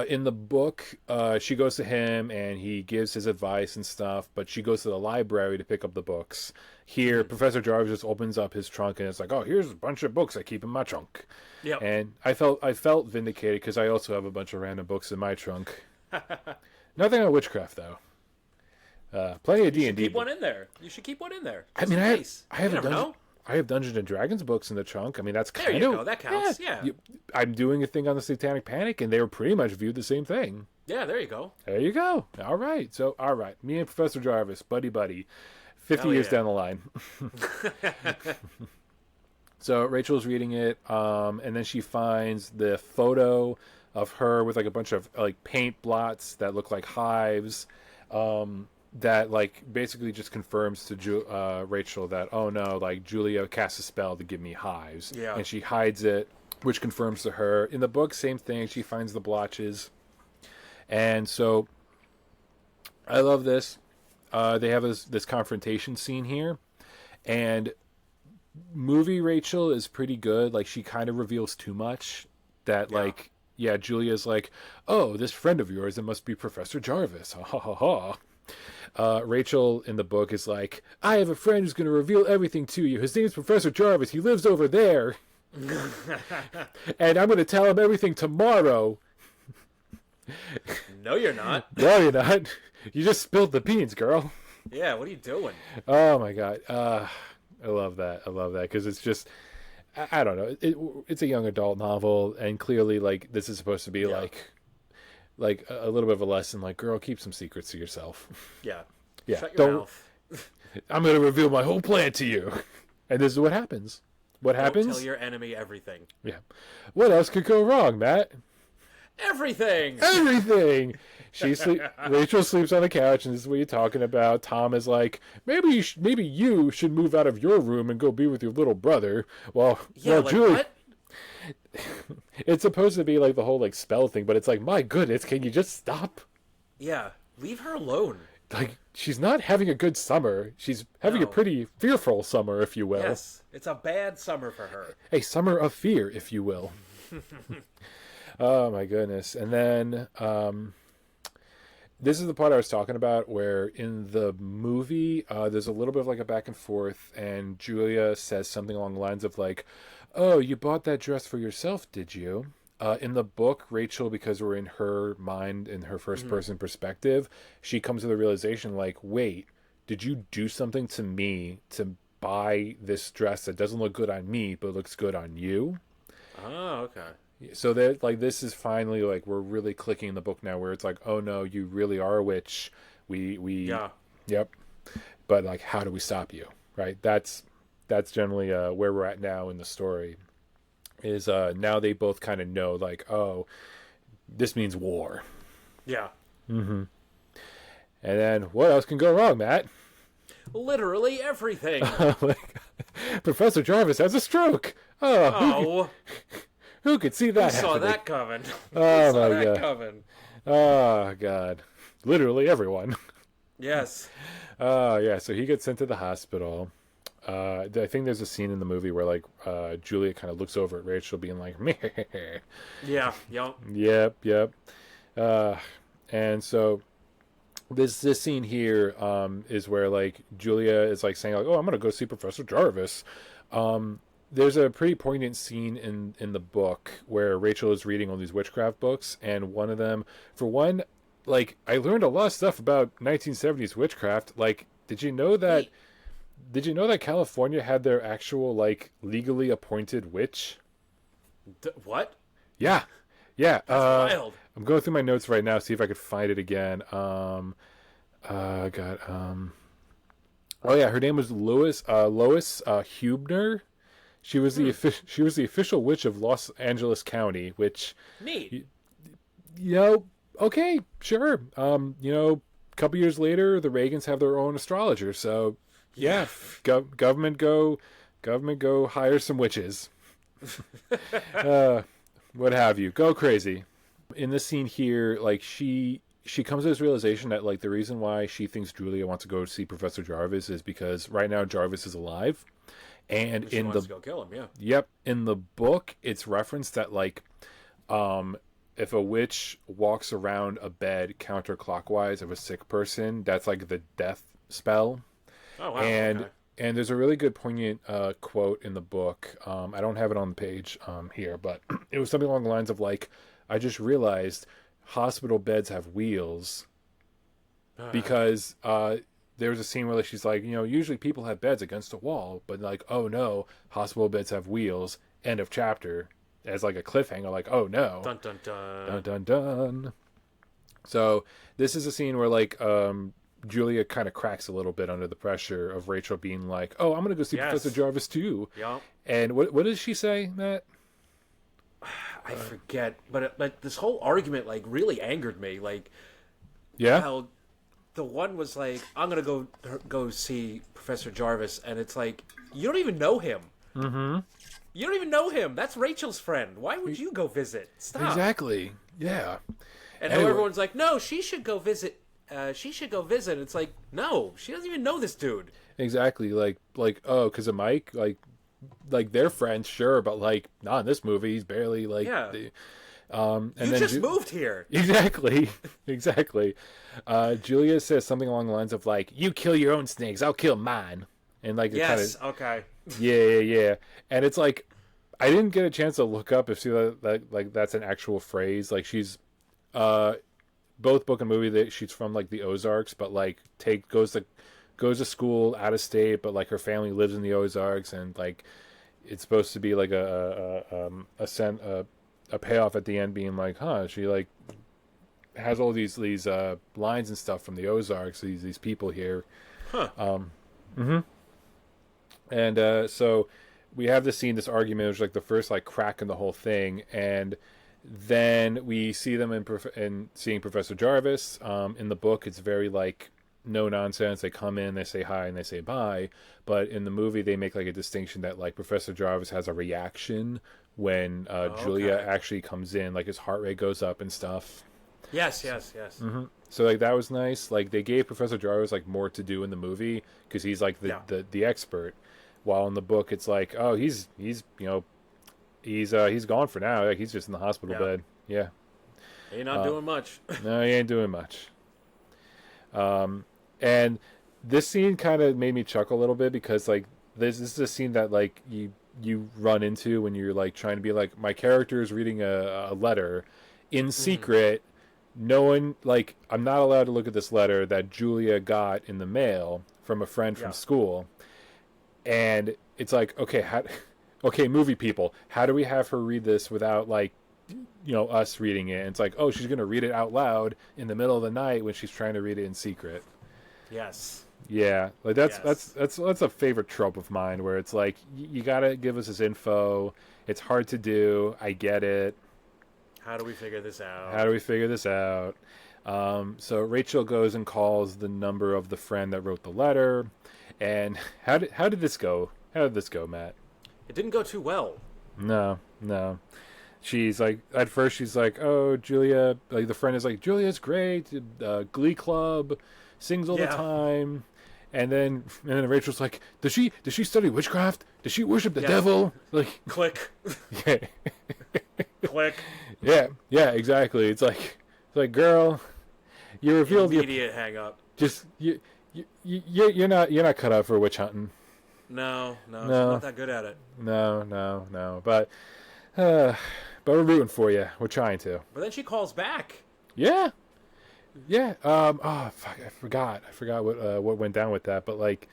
in the book, she goes to him and he gives his advice and stuff, but she goes to the library to pick up the books. Here, Professor Jarvis just opens up his trunk and it's like, oh, here's a bunch of books I keep in my trunk. Yeah. And I felt vindicated because I also have a bunch of random books in my trunk. Nothing on witchcraft though. Plenty of D&D. Keep one in there. You should keep one in there. I mean, I have Dungeons and Dragons books in the trunk. I mean, that's kind of... There you go. That counts. Yeah. I'm doing a thing on the Satanic Panic, and they were pretty much viewed the same thing. Yeah, there you go. There you go. All right. So, all right. Me and Professor Jarvis, buddy. 50 years down the line. So Rachel's reading it, and then she finds the photo of her with like a bunch of like paint blots that look like hives. That like basically just confirms to Rachel that, oh no, like Julia cast a spell to give me hives, Yeah. and she hides it, which confirms to her. In the book, same thing. She finds the blotches, and so I love this. They have this confrontation scene here, and movie Rachel is pretty good. Like she kind of reveals too much. That Yeah. like yeah, Julia's like, oh, this friend of yours, it must be Professor Jarvis. Ha ha ha ha. Rachel in the book is like, I have a friend who's going to reveal everything to you. His name's Professor Jarvis. He lives over there. And I'm going to tell him everything tomorrow. No, you're not. No, you're not. You just spilled the beans, girl. Yeah, what are you doing? Oh, my God. I love that. I love that because it's just, I don't know. It's a young adult novel. And clearly, like, this is supposed to be Yeah. like a little bit of a lesson. Like, girl, keep some secrets to yourself. Yeah. Yeah, Shut your don't. mouth. I'm going to reveal my whole plan to you. And this is what happens. What Don't happens? tell your enemy everything. Yeah. What else could go wrong, Matt? Everything! Everything. Rachel sleeps on the couch, and this is what you're talking about. Tom is like, maybe you should move out of your room and go be with your little brother. Well, Yeah, well, like Julie, what? it's supposed to be like the whole like spell thing, but it's like, my goodness, can you just stop? Yeah, leave her alone. Like, she's not having a good summer. She's having a No. pretty fearful summer, if you will. Yes, it's a bad summer for her. A summer of fear, if you will. Oh my goodness. And then this is the part I was talking about where in the movie there's a little bit of like a back and forth, and Julia says something along the lines of like, oh, you bought that dress for yourself, did you? In the book, Rachel, because we're in her mind, in her first person perspective, she comes to the realization like, wait, did you do something to me to buy this dress that doesn't look good on me but looks good on you? Oh, okay. So that like this is finally like we're really clicking in the book now where it's like, oh no, you really are a witch. We Yeah. Yep. But like, how do we stop you? Right? That's generally where we're at now in the story. Is now they both kind of know like, oh, this means war. Yeah. And then what else can go wrong, Matt? Literally everything. Like, Professor Jarvis has a stroke. Oh, Oh, who could see who that saw happening? that coming? Oh Who saw my that God. coming? Oh God, literally everyone. Yes. Yeah, so he gets sent to the hospital. I think there's a scene in the movie where like Julia kind of looks over at Rachel, being like, meh. Yeah. Yep. Yep. And so this scene here is where like Julia is like saying like, oh, I'm gonna go see Professor Jarvis. There's a pretty poignant scene in the book where Rachel is reading all these witchcraft books, and one of them, for one, like I learned a lot of stuff about 1970s witchcraft. Like, did you know that California had their actual like legally appointed witch? What? Yeah. That's wild. I'm going through my notes right now, see if I could find it again. Oh yeah, her name was Lois Hubner. She was the official witch of Los Angeles County, which, Neat. okay, sure. A couple years later, the Reagans have their own astrologer, so yeah, government go hire some witches. What have you? Go crazy. In this scene here, like she comes to this realization that like the reason why she thinks Julia wants to go see Professor Jarvis is because right now Jarvis is alive. And She wants to go kill him. Yeah. Yep, in the book it's referenced that like if a witch walks around a bed counterclockwise of a sick person, that's like the death spell. Oh wow. And okay. and there's a really good poignant quote in the book. I don't have it on the page here, but it was something along the lines of like, I just realized hospital beds have wheels because there was a scene where like, she's like, usually people have beds against a wall, but like, oh no, hospital beds have wheels. End of chapter. As like a cliffhanger, like, oh no. Dun dun dun. Dun dun dun. So this is a scene where like Julia kind of cracks a little bit under the pressure of Rachel being like, oh, I'm gonna go see Yes. Professor Jarvis too. Yep. And what does she say, Matt? I forget, but this whole argument like really angered me. Like Yeah. how the one was like, "I'm gonna go see Professor Jarvis," and it's like you don't even know him. Mm-hmm. You don't even know him. That's Rachel's friend. Why would you go visit? Stop. Exactly. Yeah. And how Anyway. everyone's like, "No, she should go visit. She should go visit." It's like, no, she doesn't even know this dude. Exactly. Like oh, because of Mike, like they're friends, sure, but like not in this movie. He's barely like. Yeah. And You then just moved here. Exactly. Exactly. Julia says something along the lines of like, "You kill your own snakes, I'll kill mine," and like it kind Yes. of Okay. yeah. And it's like I didn't get a chance to look up if see that like that's an actual phrase. Like she's both book and movie that she's from like the Ozarks, but like goes to school out of state, but like her family lives in the Ozarks, and like it's supposed to be like a payoff at the end, being like, huh, she like has all these lines and stuff from the Ozarks, these people here. Huh. Mm-hmm. And so we have this scene, this argument, which is like the first like crack in the whole thing, and then we see them in seeing Professor Jarvis. In the book, it's very like no nonsense. They come in, they say hi, and they say bye. But in the movie, they make like a distinction that like Professor Jarvis has a reaction when Julia actually comes in, like his heart rate goes up and stuff. Yes. Mm-hmm. So like that was nice. Like they gave Professor Jarvis like more to do in the movie because he's like the expert, while in the book it's like, oh, he's he's gone for now. Like he's just in the hospital bed. Yeah. You're not doing much. No, he ain't doing much. And this scene kind of made me chuckle a little bit because like this is a scene that like you run into when you're like trying to be like, my character is reading a letter in secret. No one, like, I'm not allowed to look at this letter that Julia got in the mail from a friend from school. And it's like, okay, movie people, how do we have her read this without like, us reading it? And it's like, oh, she's going to read it out loud in the middle of the night when she's trying to read it in secret. Yes. Yeah, like that's a favorite trope of mine, where it's like you gotta give us this info. It's hard to do. I get it. How do we figure this out? So Rachel goes and calls the number of the friend that wrote the letter. And how did this go? How did this go, Matt? It didn't go too well. No. She's like, at first she's like, oh, Julia, like the friend is like, Julia's great, Glee Club, sings all the time. And then Rachel's like, does she study witchcraft? Does she worship the devil? Like, click. Yeah. Click. Yeah, exactly. It's like, girl, you revealed immediate hang up. Just you're not cut out for witch hunting. No, she's not that good at it. No. But we're rooting for you. We're trying to. But then she calls back. Yeah. Oh fuck! I forgot what went down with that. But like,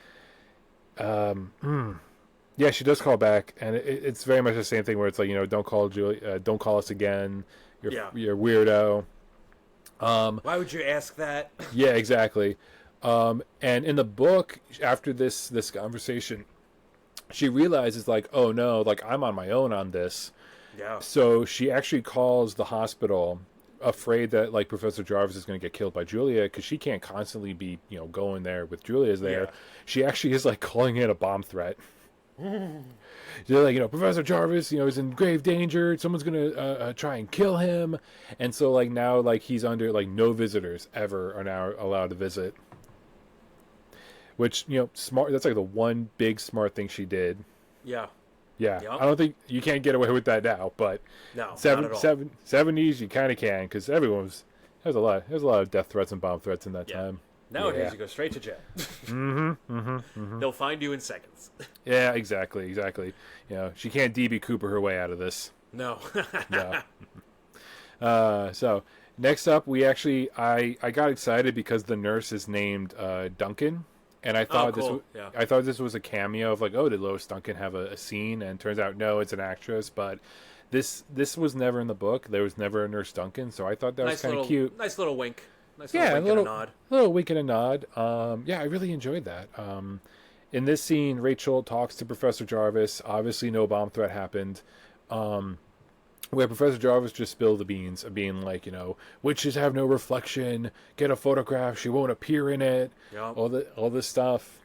yeah, she does call back, and it's very much the same thing where it's like, don't call Julie, don't call us again. You're weirdo. Why would you ask that? Yeah, exactly. And in the book, after this conversation, she realizes like, oh no, like I'm on my own on this. Yeah. So she actually calls the hospital, afraid that like Professor Jarvis is going to get killed by Julia, because she can't constantly be going there with Julia's there. Yeah. She actually is like calling in a bomb threat. They're like, Professor Jarvis, is in grave danger. Someone's gonna try and kill him, and so like now like he's under like no visitors ever are now allowed to visit. Which smart. That's like the one big smart thing she did. Yeah. Yeah, yep. I don't think you can't get away with that now, but no, not at all. 70s you kind of can, because there's a lot of death threats and bomb threats in that time. Nowadays you go straight to jail. They'll find you in seconds. Yeah, exactly. She can't DB Cooper her way out of this. No. No. So next up, I got excited because the nurse is named Duncan. And I thought this was a cameo of like, oh, did Lois Duncan have a scene? And turns out no, it's an actress. But this was never in the book. There was never a Nurse Duncan, so I thought that was kind of cute. Nice little wink. Nice little wink and a nod. A little wink and a nod. Yeah, I really enjoyed that. In this scene, Rachel talks to Professor Jarvis. Obviously, no bomb threat happened. where Professor Jarvis just spilled the beans of being like, witches have no reflection. Get a photograph; she won't appear in it. Yep. All this stuff.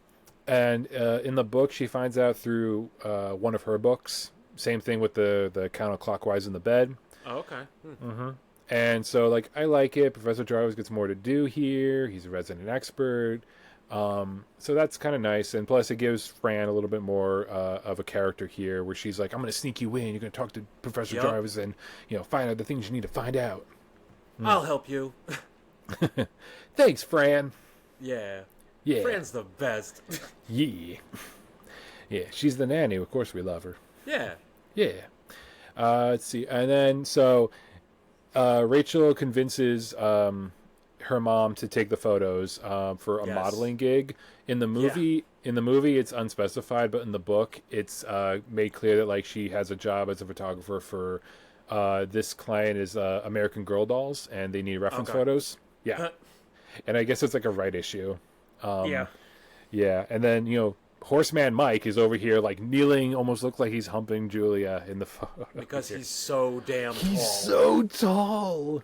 And in the book, she finds out through one of her books. Same thing with the counterclockwise in the bed. Oh, okay. And so, like, I like it. Professor Jarvis gets more to do here. He's a resident expert. So that's kind of nice. And plus, it gives Fran a little bit more of a character here where she's like, I'm going to sneak you in. You're going to talk to Professor Yep. Jarvis and, find out the things you need to find out. I'll help you. Thanks, Fran. Yeah. Yeah. Fran's the best. Yeah. Yeah, she's the nanny. Of course we love her. Yeah. Yeah. Let's see. And then, so Rachel convinces her mom to take the photos for a Yes. modeling gig. In the movie, it's unspecified, but in the book, it's made clear that like she has a job as a photographer for this client is American Girl dolls, and they need reference Okay. photos. Yeah, and I guess it's like a right issue. Yeah. Yeah, and then Horseman Mike is over here like kneeling, almost looks like he's humping Julia in the photo. Because he's so damn tall. He's so tall.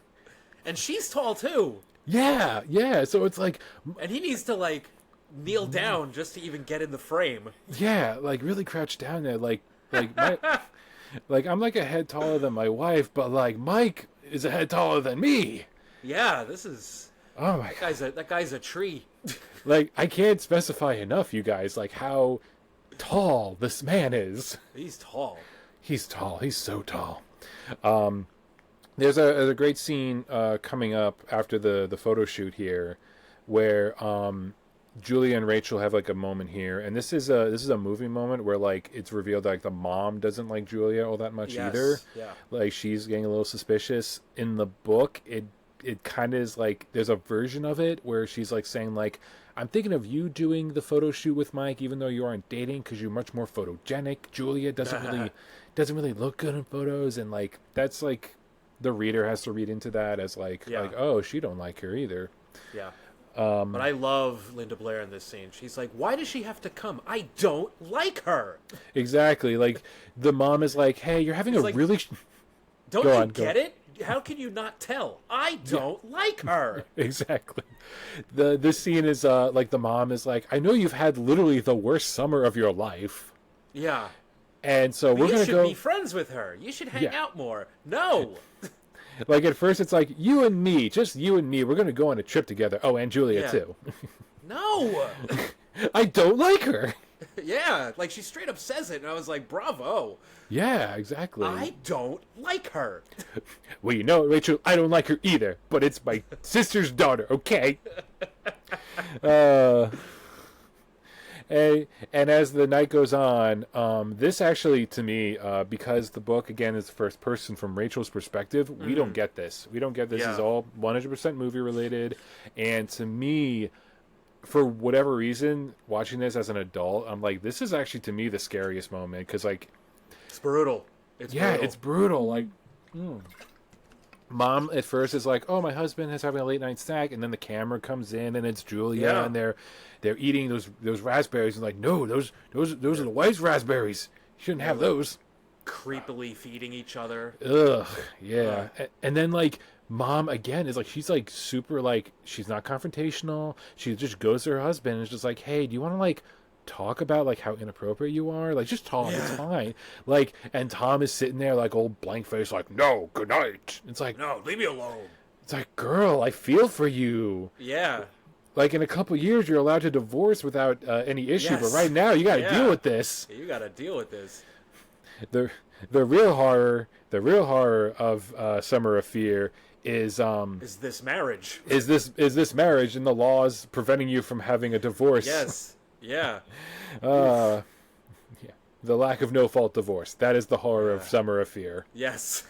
And she's tall too. Yeah, yeah. So it's like, And he needs to like kneel down just to even get in the frame. yeah, like really crouched down there, like my, like I'm like a head taller than my wife, but like Mike is a head taller than me. Yeah, this is Oh my god! that guy's a tree. Like I can't specify enough, you guys, like how tall this man is. He's tall. He's tall. He's so tall. There's a great scene coming up after the photo shoot here, where Julia and Rachel have like a moment here, and this is a movie moment where like it's revealed like the mom doesn't like Julia all that much Yes. either. Yeah. Like she's getting a little suspicious. In the book, it kind of is like there's a version of it where she's like saying like, I'm thinking of you doing the photo shoot with Mike, even though you aren't dating, because you're much more photogenic. Julia doesn't really look good in photos, and like that's like the reader has to read into that as like oh, she don't like her either. Yeah. But I love Linda Blair in this scene. She's like, why does she have to come? I don't like her. Exactly. Like the mom is like, hey, you're having It's a like, really Don't Go you on, go get on. it? How can you not tell? I don't like her. exactly. This scene is like the mom is like, I know you've had literally the worst summer of your life, Yeah. and so But we're you gonna should go. be friends with her. You should hang Yeah. out more. No. Like at first, it's like you and me, just you and me. We're gonna go on a trip together. Oh, and Julia Yeah. too. No. I don't like her. Yeah. Like she straight up says it, and I was like, bravo. Yeah, exactly. I don't like her. Well, Rachel, I don't like her either, but it's my sister's daughter, okay? And as the night goes on, this actually, to me, because the book, again, is first person from Rachel's perspective, we don't get this. We don't get this. Yeah. It's all 100% movie related. And to me, for whatever reason, watching this as an adult, I'm like, this is actually, to me, the scariest moment. Because, like, It's brutal. It's brutal. it's brutal. Like, mom at first is like, "Oh, my husband is having a late night snack," and then the camera comes in and it's Julia, Yeah. and they're eating those raspberries, and like, no, those are the wife's raspberries. You shouldn't have those. creepily feeding each other. Ugh, yeah. And then like mom again is like, she's like super like, she's not confrontational. She just goes to her husband and is just like, hey, do you want to like talk about like how inappropriate you are? Like just talk, it's fine. Like, and Tom is sitting there like old blank face, like, no, good night. It's like, No, leave me alone. it's like, girl, I feel for you. Yeah. Like in a couple years, you're allowed to divorce without any issue, Yes. but right now you got to Yeah. deal with this. You got to deal with this. The real horror of Summer of Fear is Is this marriage? this marriage and the laws preventing you from having a divorce. Yes. Yeah. Yeah. The lack of no fault divorce. That is the horror of Summer of Fear. Yes.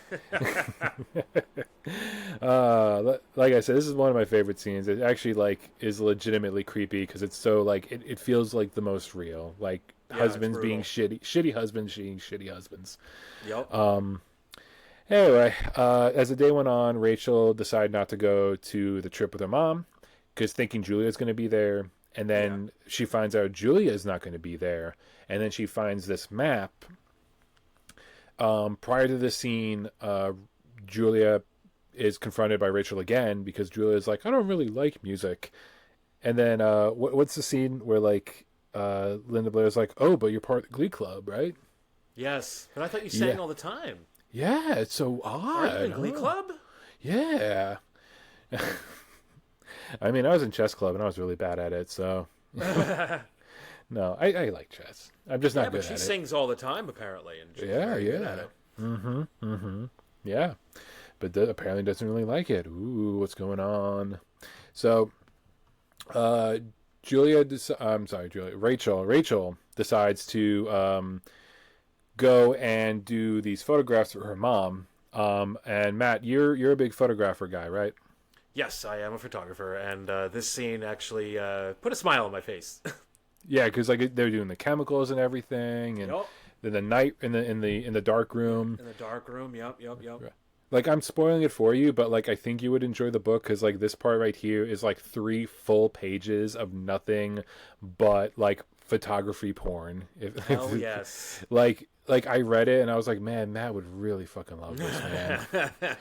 Like I said, this is one of my favorite scenes. It actually like is legitimately creepy because it's so like it feels like the most real. Like Yeah, husbands it's being brutal. shitty husbands being shitty husbands. Yep. Anyway, as the day went on, Rachel decided not to go to the trip with her mom because thinking Julia's going to be there. And then she finds out Julia is not going to be there. And then she finds this map Prior to this scene, Julia is confronted by Rachel again because Julia is like, I don't really like music. And then what's the scene where like Linda Blair's like, oh, but you're part of the Glee Club, right? Yes, but I thought you Yeah. sang all the time. Yeah, it's so Are you odd. in Glee Huh? Club? Yeah. I mean, I was in chess club and I was really bad at it, so no, I like chess. I'm just Yeah, not but good she at it. sings all the time apparently, and she's Yeah, very good at yeah. it. Mm-hmm. Mm-hmm. Yeah. But apparently doesn't really like it. Ooh, what's going on? So, uh, I'm sorry, Julia. Rachel decides to go and do these photographs for her mom. And Matt, you're a big photographer guy, right? Yes, I am a photographer, and this scene actually put a smile on my face. Yeah, because like they're doing the chemicals and everything, and Yup. then the night in the dark room. In the dark room. Yep, yep, yep. Like I'm spoiling it for you, but like I think you would enjoy the book because like this part right here is like 3 full pages of nothing but like photography porn. Hell yes. Like I read it and I was like, man, Matt would really fucking love this, man.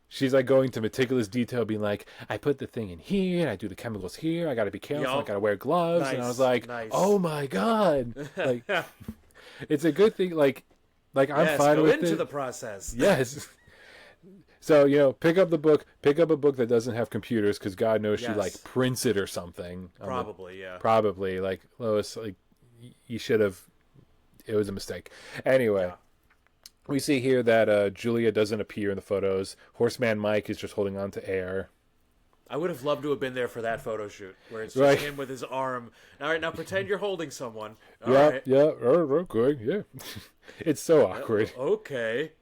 She's like going to meticulous detail, being like, I put the thing in here, and I do the chemicals here. I got to be careful. I Yup. got to wear gloves, and I was like, Nice. oh my god, like it's a good thing. Like I'm Yes, fine go with into it. the process. Yes. So pick up the book. Pick up a book that doesn't have computers, because God knows she Yes. like prints it or something. Probably, yeah. Probably like Lois. Like you should have. It was a mistake. Anyway. Yeah. We see here that Julia doesn't appear in the photos. Horseman Mike is just holding on to air. I would have loved to have been there for that photo shoot where it's just Right. him with his arm. All right, now pretend you're holding someone. All Yeah, right. yeah, okay, yeah. It's so awkward. Okay.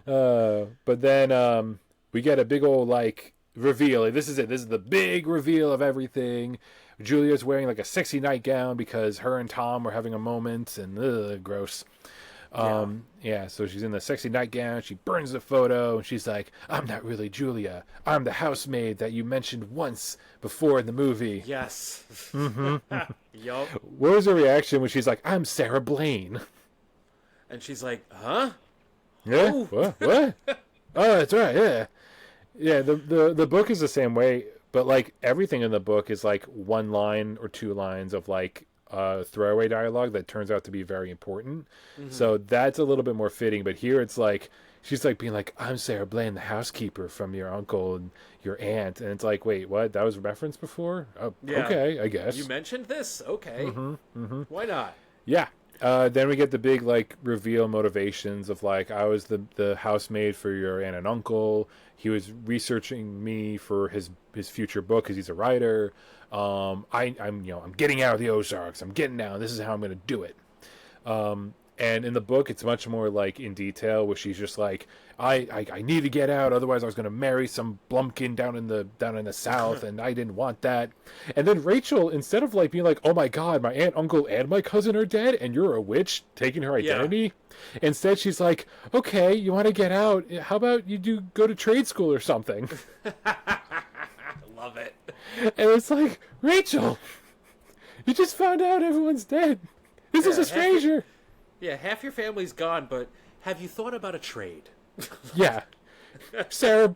But then we get a big old like reveal. Like, this is it. This is the big reveal of everything. Julia's wearing like a sexy nightgown because her and Tom were having a moment, and gross. Yeah, so she's in the sexy nightgown. She burns the photo, and she's like, "I'm not really Julia. I'm the housemaid that you mentioned once before in the movie." Yes. Yup. What was her reaction when she's like, "I'm Sarah Blaine"? And she's like, huh? Yeah. Oh. What? Oh, that's right. Yeah. Yeah. The book is the same way, but like everything in the book is like 1 line or 2 lines of like throwaway dialogue that turns out to be very important. So that's a little bit more fitting. But here it's like she's like being like, "I'm Sarah Blaine, the housekeeper from your uncle and your aunt," and it's like, wait, what? That was referenced before? Oh, Yeah. okay, I guess. You mentioned this? Okay. Why not? Yeah. Then we get the big like reveal motivations of like, I was the housemaid for your aunt and uncle. He was researching me for his future book because he's a writer. I'm getting out of the Ozarks. I'm getting out. This is how I'm going to do it. And in the book, it's much more like in detail, where she's just like, I need to get out, otherwise I was going to marry some blumpkin down in the South, and I didn't want that. And then Rachel, instead of like being like, oh my God, my aunt, uncle, and my cousin are dead, and you're a witch taking her identity, instead she's like, okay, you want to get out? How about you go to trade school or something? I love it. And it's like, Rachel, you just found out everyone's dead. This is a stranger. Yeah, half your family's gone, but have you thought about a trade? Yeah. Sarah,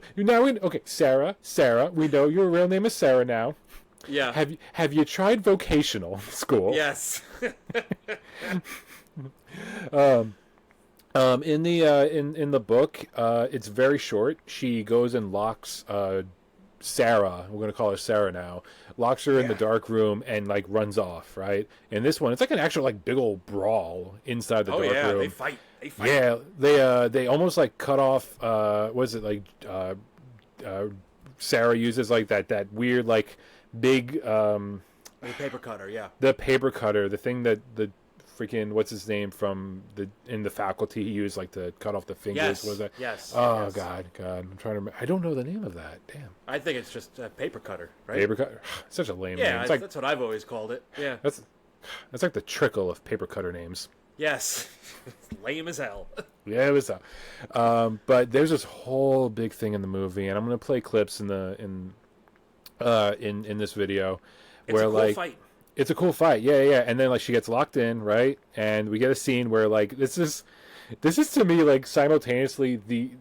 Sarah, we know your real name is Sarah now. Yeah. Have you tried vocational school? Yes. In the book, it's very short. She goes and locks Sarah, we're gonna call her Sarah now, locks her in the dark room and like runs off, right? In this one, it's like an actual like big old brawl inside the dark room. They fight. Yeah, they almost like cut off. What is it like? Sarah uses like that weird like big The paper cutter, yeah. the paper cutter, the thing that the freaking what's his name from in the faculty he used like to cut off the fingers. Yes. Was that? Yes. Oh yes. God, I'm trying to remember. I don't know the name of that. Damn. I think it's just a paper cutter, right? Paper cutter. Such a lame name. Yeah, It's like that's what I've always called it. Yeah. that's like the trickle of paper cutter names. Yes. It's lame as hell. Yeah, it was but there's this whole big thing in the movie, and I'm gonna play clips in this video It's where a cool like fight. it's a cool fight. Yeah. And then like she gets locked in, right? And we get a scene where like this is This is to me like simultaneously the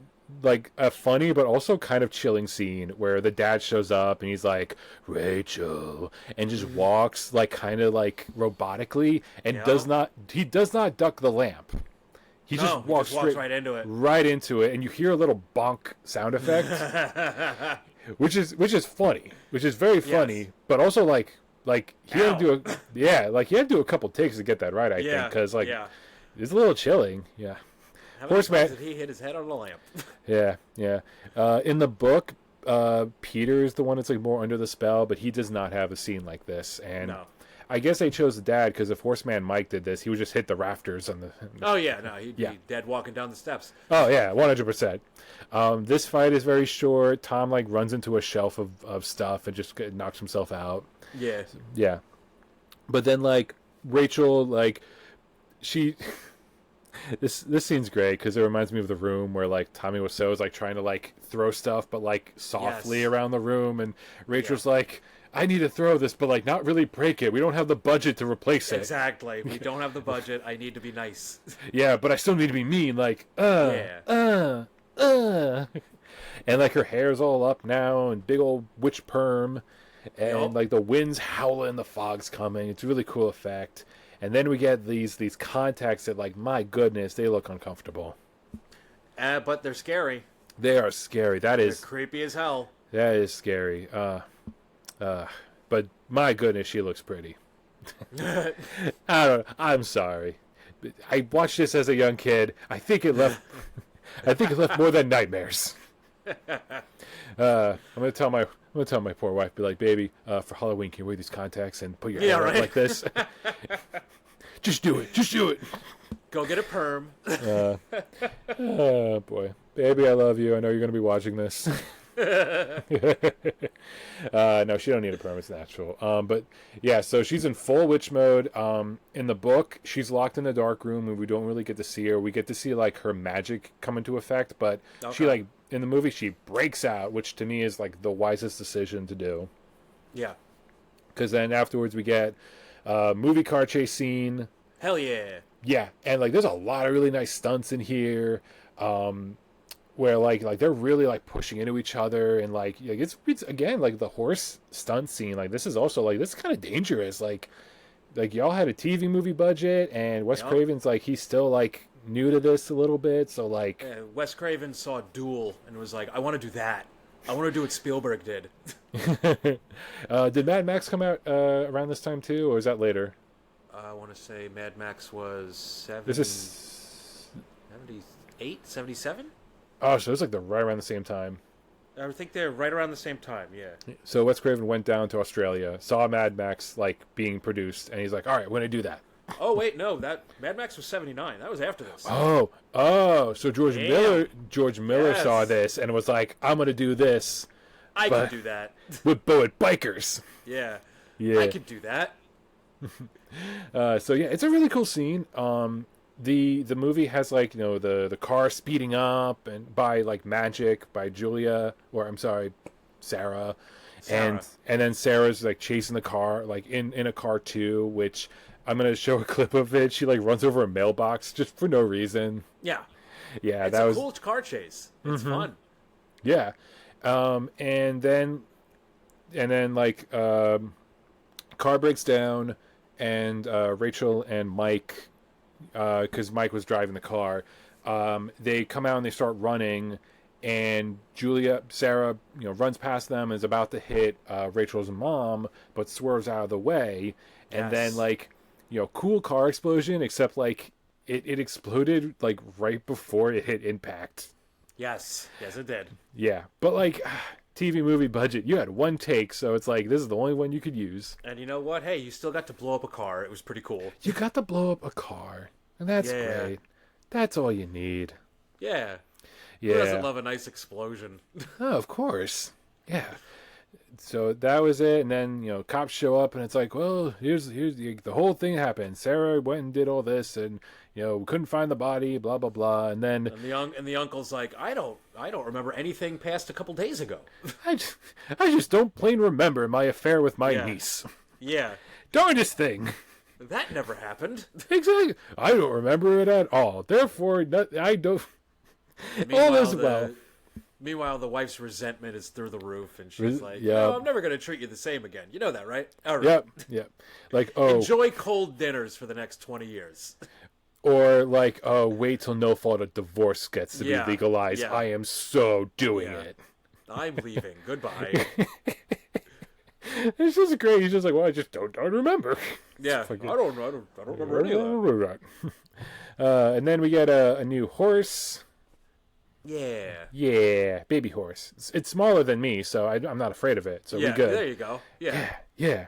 like a funny but also kind of chilling scene where the dad shows up and he's like Rachel and just walks like kind of like robotically and Yeah. does not duck the lamp. He just No, he walks just walks straight right into it, and you hear a little bonk sound effect, it. which is funny, which is very funny, Yes. but also like he had to Ow. do like he had to do a couple takes to get that right. I think Yeah. because like Yeah. it's a little chilling. Yeah, How many Horseman. times did he hit his head on the lamp? Yeah, yeah. In the book, Peter is the one that's like more under the spell, but he does not have a scene like this. And No. I guess they chose the dad because if Horseman Mike did this, he would just hit the rafters on the. Oh yeah, no, he'd Yeah. be dead walking down the steps. Oh yeah, 100%. This fight is very short. Tom like runs into a shelf of stuff and just knocks himself out. Yeah. Yeah, but then like Rachel like she. This scene's great because it reminds me of The Room where like Tommy Wiseau is like trying to like throw stuff but like softly Yes. around the room, and Rachel's like, I need to throw this but like not really break it. We don't have the budget to replace it. Exactly. We don't have the budget. I need to be nice. Yeah, but I still need to be mean. Like Yeah. and like her hair's all up now and big old witch perm, and Yup. like the wind's howling, the fog's coming. It's a really cool effect. And then we get these contacts that, like, my goodness, they look uncomfortable. But they're scary. They are scary. They're creepy as hell. That is scary. But my goodness, she looks pretty. I don't. I'm sorry. I watched this as a young kid. I think it left. I think it left more than nightmares. I'm gonna tell my poor wife, be like, baby, for Halloween, can you wear these contacts and put your hair up right. like this? Just do it. Just do it. Go get a perm. Oh boy, baby, I love you. I know you're gonna be watching this. No, she don't need a perm. It's natural. But yeah, so she's in full witch mode. In the book, she's locked in the dark room, and we don't really get to see her. We get to see like her magic come into effect, but she Okay. like in the movie she breaks out, which to me is like the wisest decision to do. Yeah. Because then afterwards we get movie car chase scene. Hell yeah. Yeah, and like there's a lot of really nice stunts in here, where like they're really like pushing into each other, and like it's again like the horse stunt scene. Like this is also like this is kind of dangerous. Like y'all had a TV movie budget, and Wes Yup. Craven's like he's still like new to this a little bit, so like Wes Craven saw Duel and was like, I want to do that. I want to do what Spielberg did. did Mad Max come out around this time too, or is that later? I want to say Mad Max was 70, This is 78, 77? oh, so it's like the right around the same time. I think they're right around the same time, yeah. So Wes Craven went down to Australia, saw Mad Max like being produced, and he's like, "All right, we're gonna do that." Oh, wait, no, that Mad Max was 79. That was after this. Oh, so George Damn. Miller Yes. saw this and was like, "I'm gonna do this I but- could do that. with bikers." Yeah. Yeah. I could do that. So yeah, it's a really cool scene. The movie has like the car speeding up and by like magic by Julia, or I'm sorry, Sarah. Sarah. And then Sarah's like chasing the car like in a car too, which I'm gonna show a clip of it. She like runs over a mailbox just for no reason. Yeah. Yeah, It's that a was cool car chase. It's fun. yeah. And then like car breaks down, and Rachel and Mike, because Mike was driving the car, they come out and they start running, and Sarah, runs past them and is about to hit Rachel's mom, but swerves out of the way, and then Yes. like, cool car explosion, except like it exploded like right before it hit impact. Yes. Yes, it did. Yeah, but like TV movie budget, you had one take, so it's like this is the only one you could use. And you know what? Hey, you still got to blow up a car. It was pretty cool. You got to blow up a car, and that's Yeah. great. That's all you need. Yeah. Yeah. Who doesn't love a nice explosion? Oh, of course. Yeah. So that was it, and then cops show up, and it's like, well, here's the whole thing happened. Sarah went and did all this, and we couldn't find the body, blah blah blah, and then And the uncle's like, I don't remember anything past a couple days ago. I just don't plain remember my affair with my Yeah. niece. Yeah. Darndest thing. That never happened. Exactly. I don't remember it at all. Therefore, I don't. All Meanwhile, is well. the wife's resentment is through the roof, and she's like, Yeah. "No, I'm never going to treat you the same again. You know that, right? All right. Yep. Yep. Like, oh, Enjoy cold dinners for the next 20 years." or like, oh, wait till no fault of divorce gets to Yeah, be legalized. yeah. I am so doing Yeah. it. I'm leaving. Goodbye. It's just great. He's just like, well, I just don't remember. Yeah, Like, I don't remember any of that. And then we get a new horse. Yeah. Yeah, baby horse. It's smaller than me, so I'm not afraid of it. So Yeah, we good. there you go. Yeah. Yeah.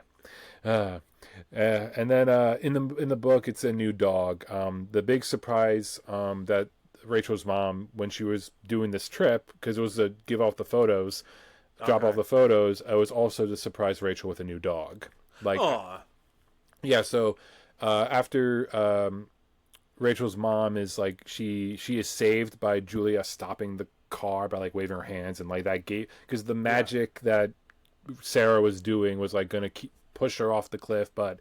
And then in the book, it's a new dog. The big surprise that Rachel's mom, when she was doing this trip, because it was to give off the photos, drop off the photos, I was also to surprise Rachel with a new dog. Like, Aw. yeah. So after Rachel's mom is like she is saved by Julia stopping the car by like waving her hands and like that gate, because the magic that Sarah was doing was like going to push her off the cliff, but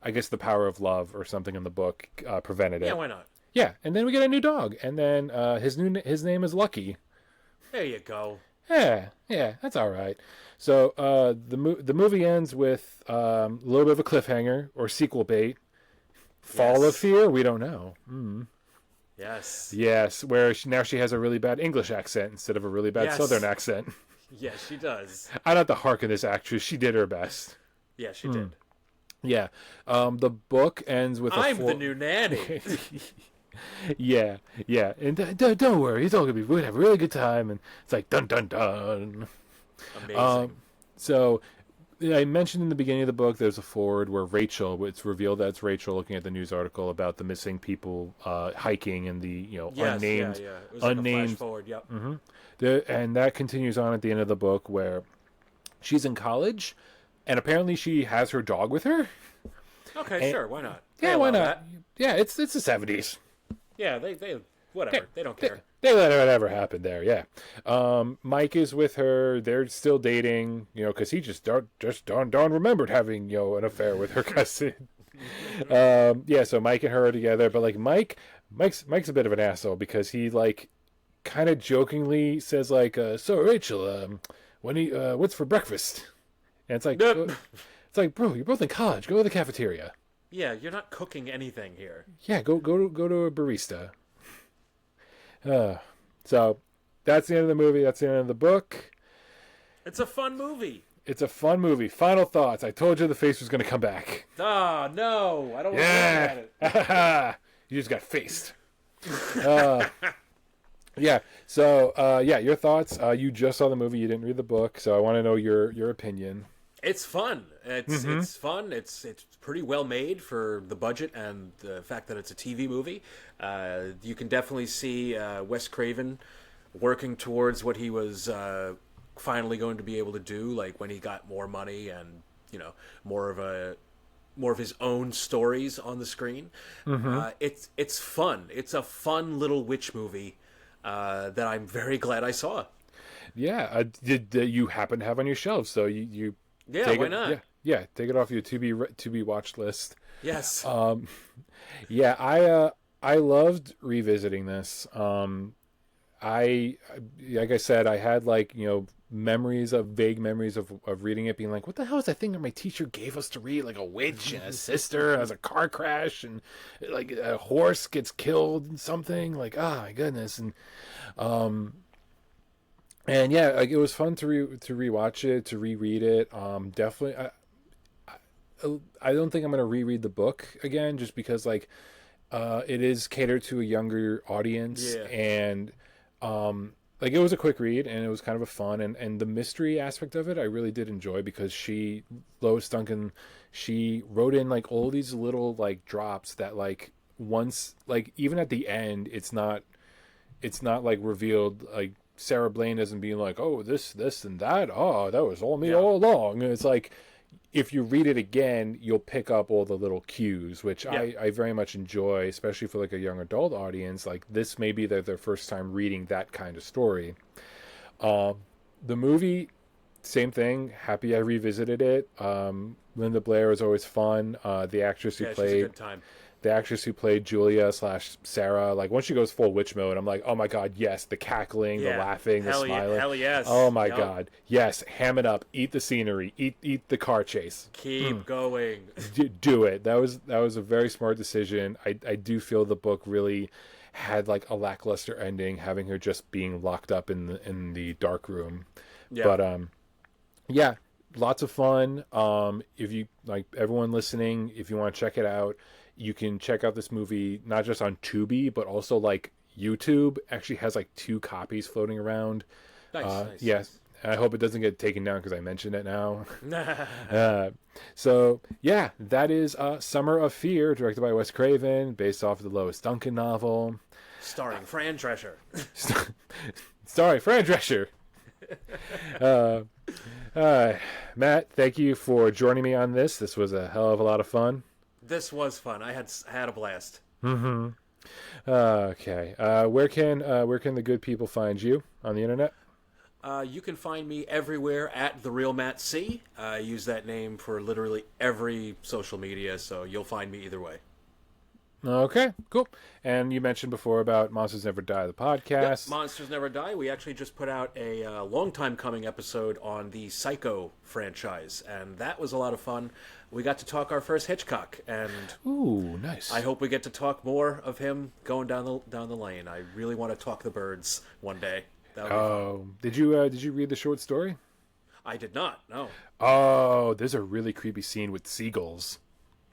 I guess the power of love or something in the book prevented it. Yeah, why not? Yeah, and then we get a new dog, and then his name is Lucky. There you go. Yeah, that's all right. So the movie ends with a little bit of a cliffhanger or sequel bait. Fall of Fear? We don't know. Yes. Yes, where now she has a really bad English accent instead of a really bad Southern accent. Yes, she does. I'd have to hearken this actress. She did her best. Yeah, she did. Yeah. The book ends with I'm the new nanny. Yeah. And don't worry, it's all we're gonna have a really good time. And it's like dun dun dun. Amazing. So I mentioned in the beginning of the book, there's a forward where it's revealed that it's Rachel looking at the news article about the missing people hiking and the unnamed Yeah. It was like a flash forward. Yep. And that continues on at the end of the book where she's in college, and apparently she has her dog with her. Okay, sure. Why not? Yeah, why not? That. Yeah, it's the 70s. Yeah, they whatever. They don't care. They let whatever happen there. Yeah. Mike is with her. They're still dating. Because he just darn remembered having an affair with her cousin. Yeah. So Mike and her are together, but like Mike's a bit of an asshole because he like kind of jokingly says like, "So Rachel, what's for breakfast?" And it's like, bro, you're both in college. Go to the cafeteria. Yeah, you're not cooking anything here. Yeah, go to a barista. So that's the end of the movie. That's the end of the book. It's a fun movie. It's a fun movie. Final thoughts. I told you the face was going to come back. Ah, no. I don't want to look at it. You just got faced. Yeah. So, your thoughts. You just saw the movie. You didn't read the book. So I want to know your opinion. It's fun. It's fun. It's pretty well made for the budget and the fact that it's a TV movie. You can definitely see Wes Craven working towards what he was finally going to be able to do, like when he got more money and more of his own stories on the screen. It's fun. It's a fun little witch movie that I'm very glad I saw. Yeah. Did you happen to have on your shelves? So you Yeah, why not? Yeah, take it off your to be watched list. Yes. Yeah, I loved revisiting this. I like I said, I had like vague memories of reading it, being like, what the hell is that thing that my teacher gave us to read? Like a witch and a sister has a car crash and like a horse gets killed and something. Like, oh my goodness. And yeah, like it was fun to rewatch it, to reread it. Definitely, I don't think I'm gonna reread the book again, just because like it is catered to a younger audience, and like it was a quick read and it was kind of a fun and the mystery aspect of it I really did enjoy, because Lois Duncan, she wrote in like all these little like drops that like once like even at the end it's not like revealed, like Sarah Blaine doesn't be like, oh, this and that, oh, that was all me all along. And it's like, if you read it again, you'll pick up all the little cues, which I very much enjoy, especially for like a young adult audience. Like this may be their first time reading that kind of story. The movie same thing. Happy I revisited it. Linda Blair was always fun. Yeah, she's a good time. The actress who played Julia slash Sarah, like once she goes full witch mode, I'm like, oh my god, yes, the cackling, the Yeah, laughing, the smiling. hell yes. Oh my Yup. god, yes, ham it up, eat the scenery, eat the car chase. Keep going. Do it. That was a very smart decision. I do feel the book really had like a lackluster ending, having her just being locked up in the dark room. Yeah. But yeah, lots of fun. If you like, everyone listening, if you want to check it out, you can check out this movie not just on Tubi, but also like YouTube actually has like 2 copies floating around. Nice. Yes. I hope it doesn't get taken down because I mentioned it now. Nice. So yeah, that is Summer of Fear, directed by Wes Craven, based off the Lois Duncan novel. Starring Fran Drescher. Sorry, Fran Drescher. Matt, thank you for joining me on this. This was a hell of a lot of fun. This was fun. I had a blast. Mm-hmm. Okay. Where can the good people find you on the internet? You can find me everywhere at The Real Matt C. I use that name for literally every social media, so you'll find me either way. Okay, cool. And you mentioned before about Monsters Never Die, the podcast. Yep, Monsters Never Die. We actually just put out a long time coming episode on the Psycho franchise, and that was a lot of fun. We got to talk our first Hitchcock, and Ooh, nice. I hope we get to talk more of him going down the lane. I really want to talk the birds one day. That would be fun. Did you read the short story? I did not. No. Oh, there's a really creepy scene with seagulls.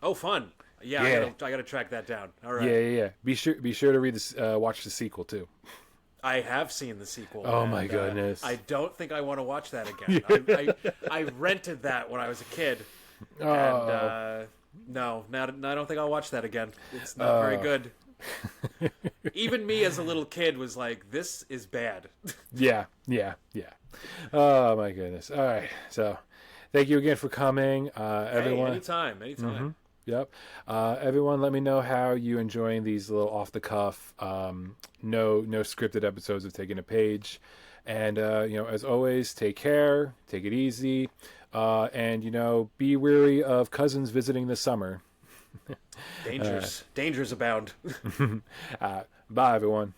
Oh, fun. Yeah, Yeah. I gotta track that down. All right. Yeah. Be sure to read this. Watch the sequel too. I have seen the sequel. Oh and, my goodness. I don't think I want to watch that again. I rented that when I was a kid, and no, now I don't think I'll watch that again. It's not very good. Even me as a little kid was like, "This is bad." Yeah. Oh my goodness. All right. So, thank you again for coming, everyone. Hey, anytime. Mm-hmm. Yep. Everyone, let me know how you enjoying these little off the cuff, no scripted episodes of Taking a Page, and as always, take care, take it easy, and be wary of cousins visiting this summer. Dangers abound. Bye, everyone.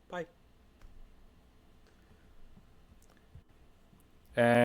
Bye. And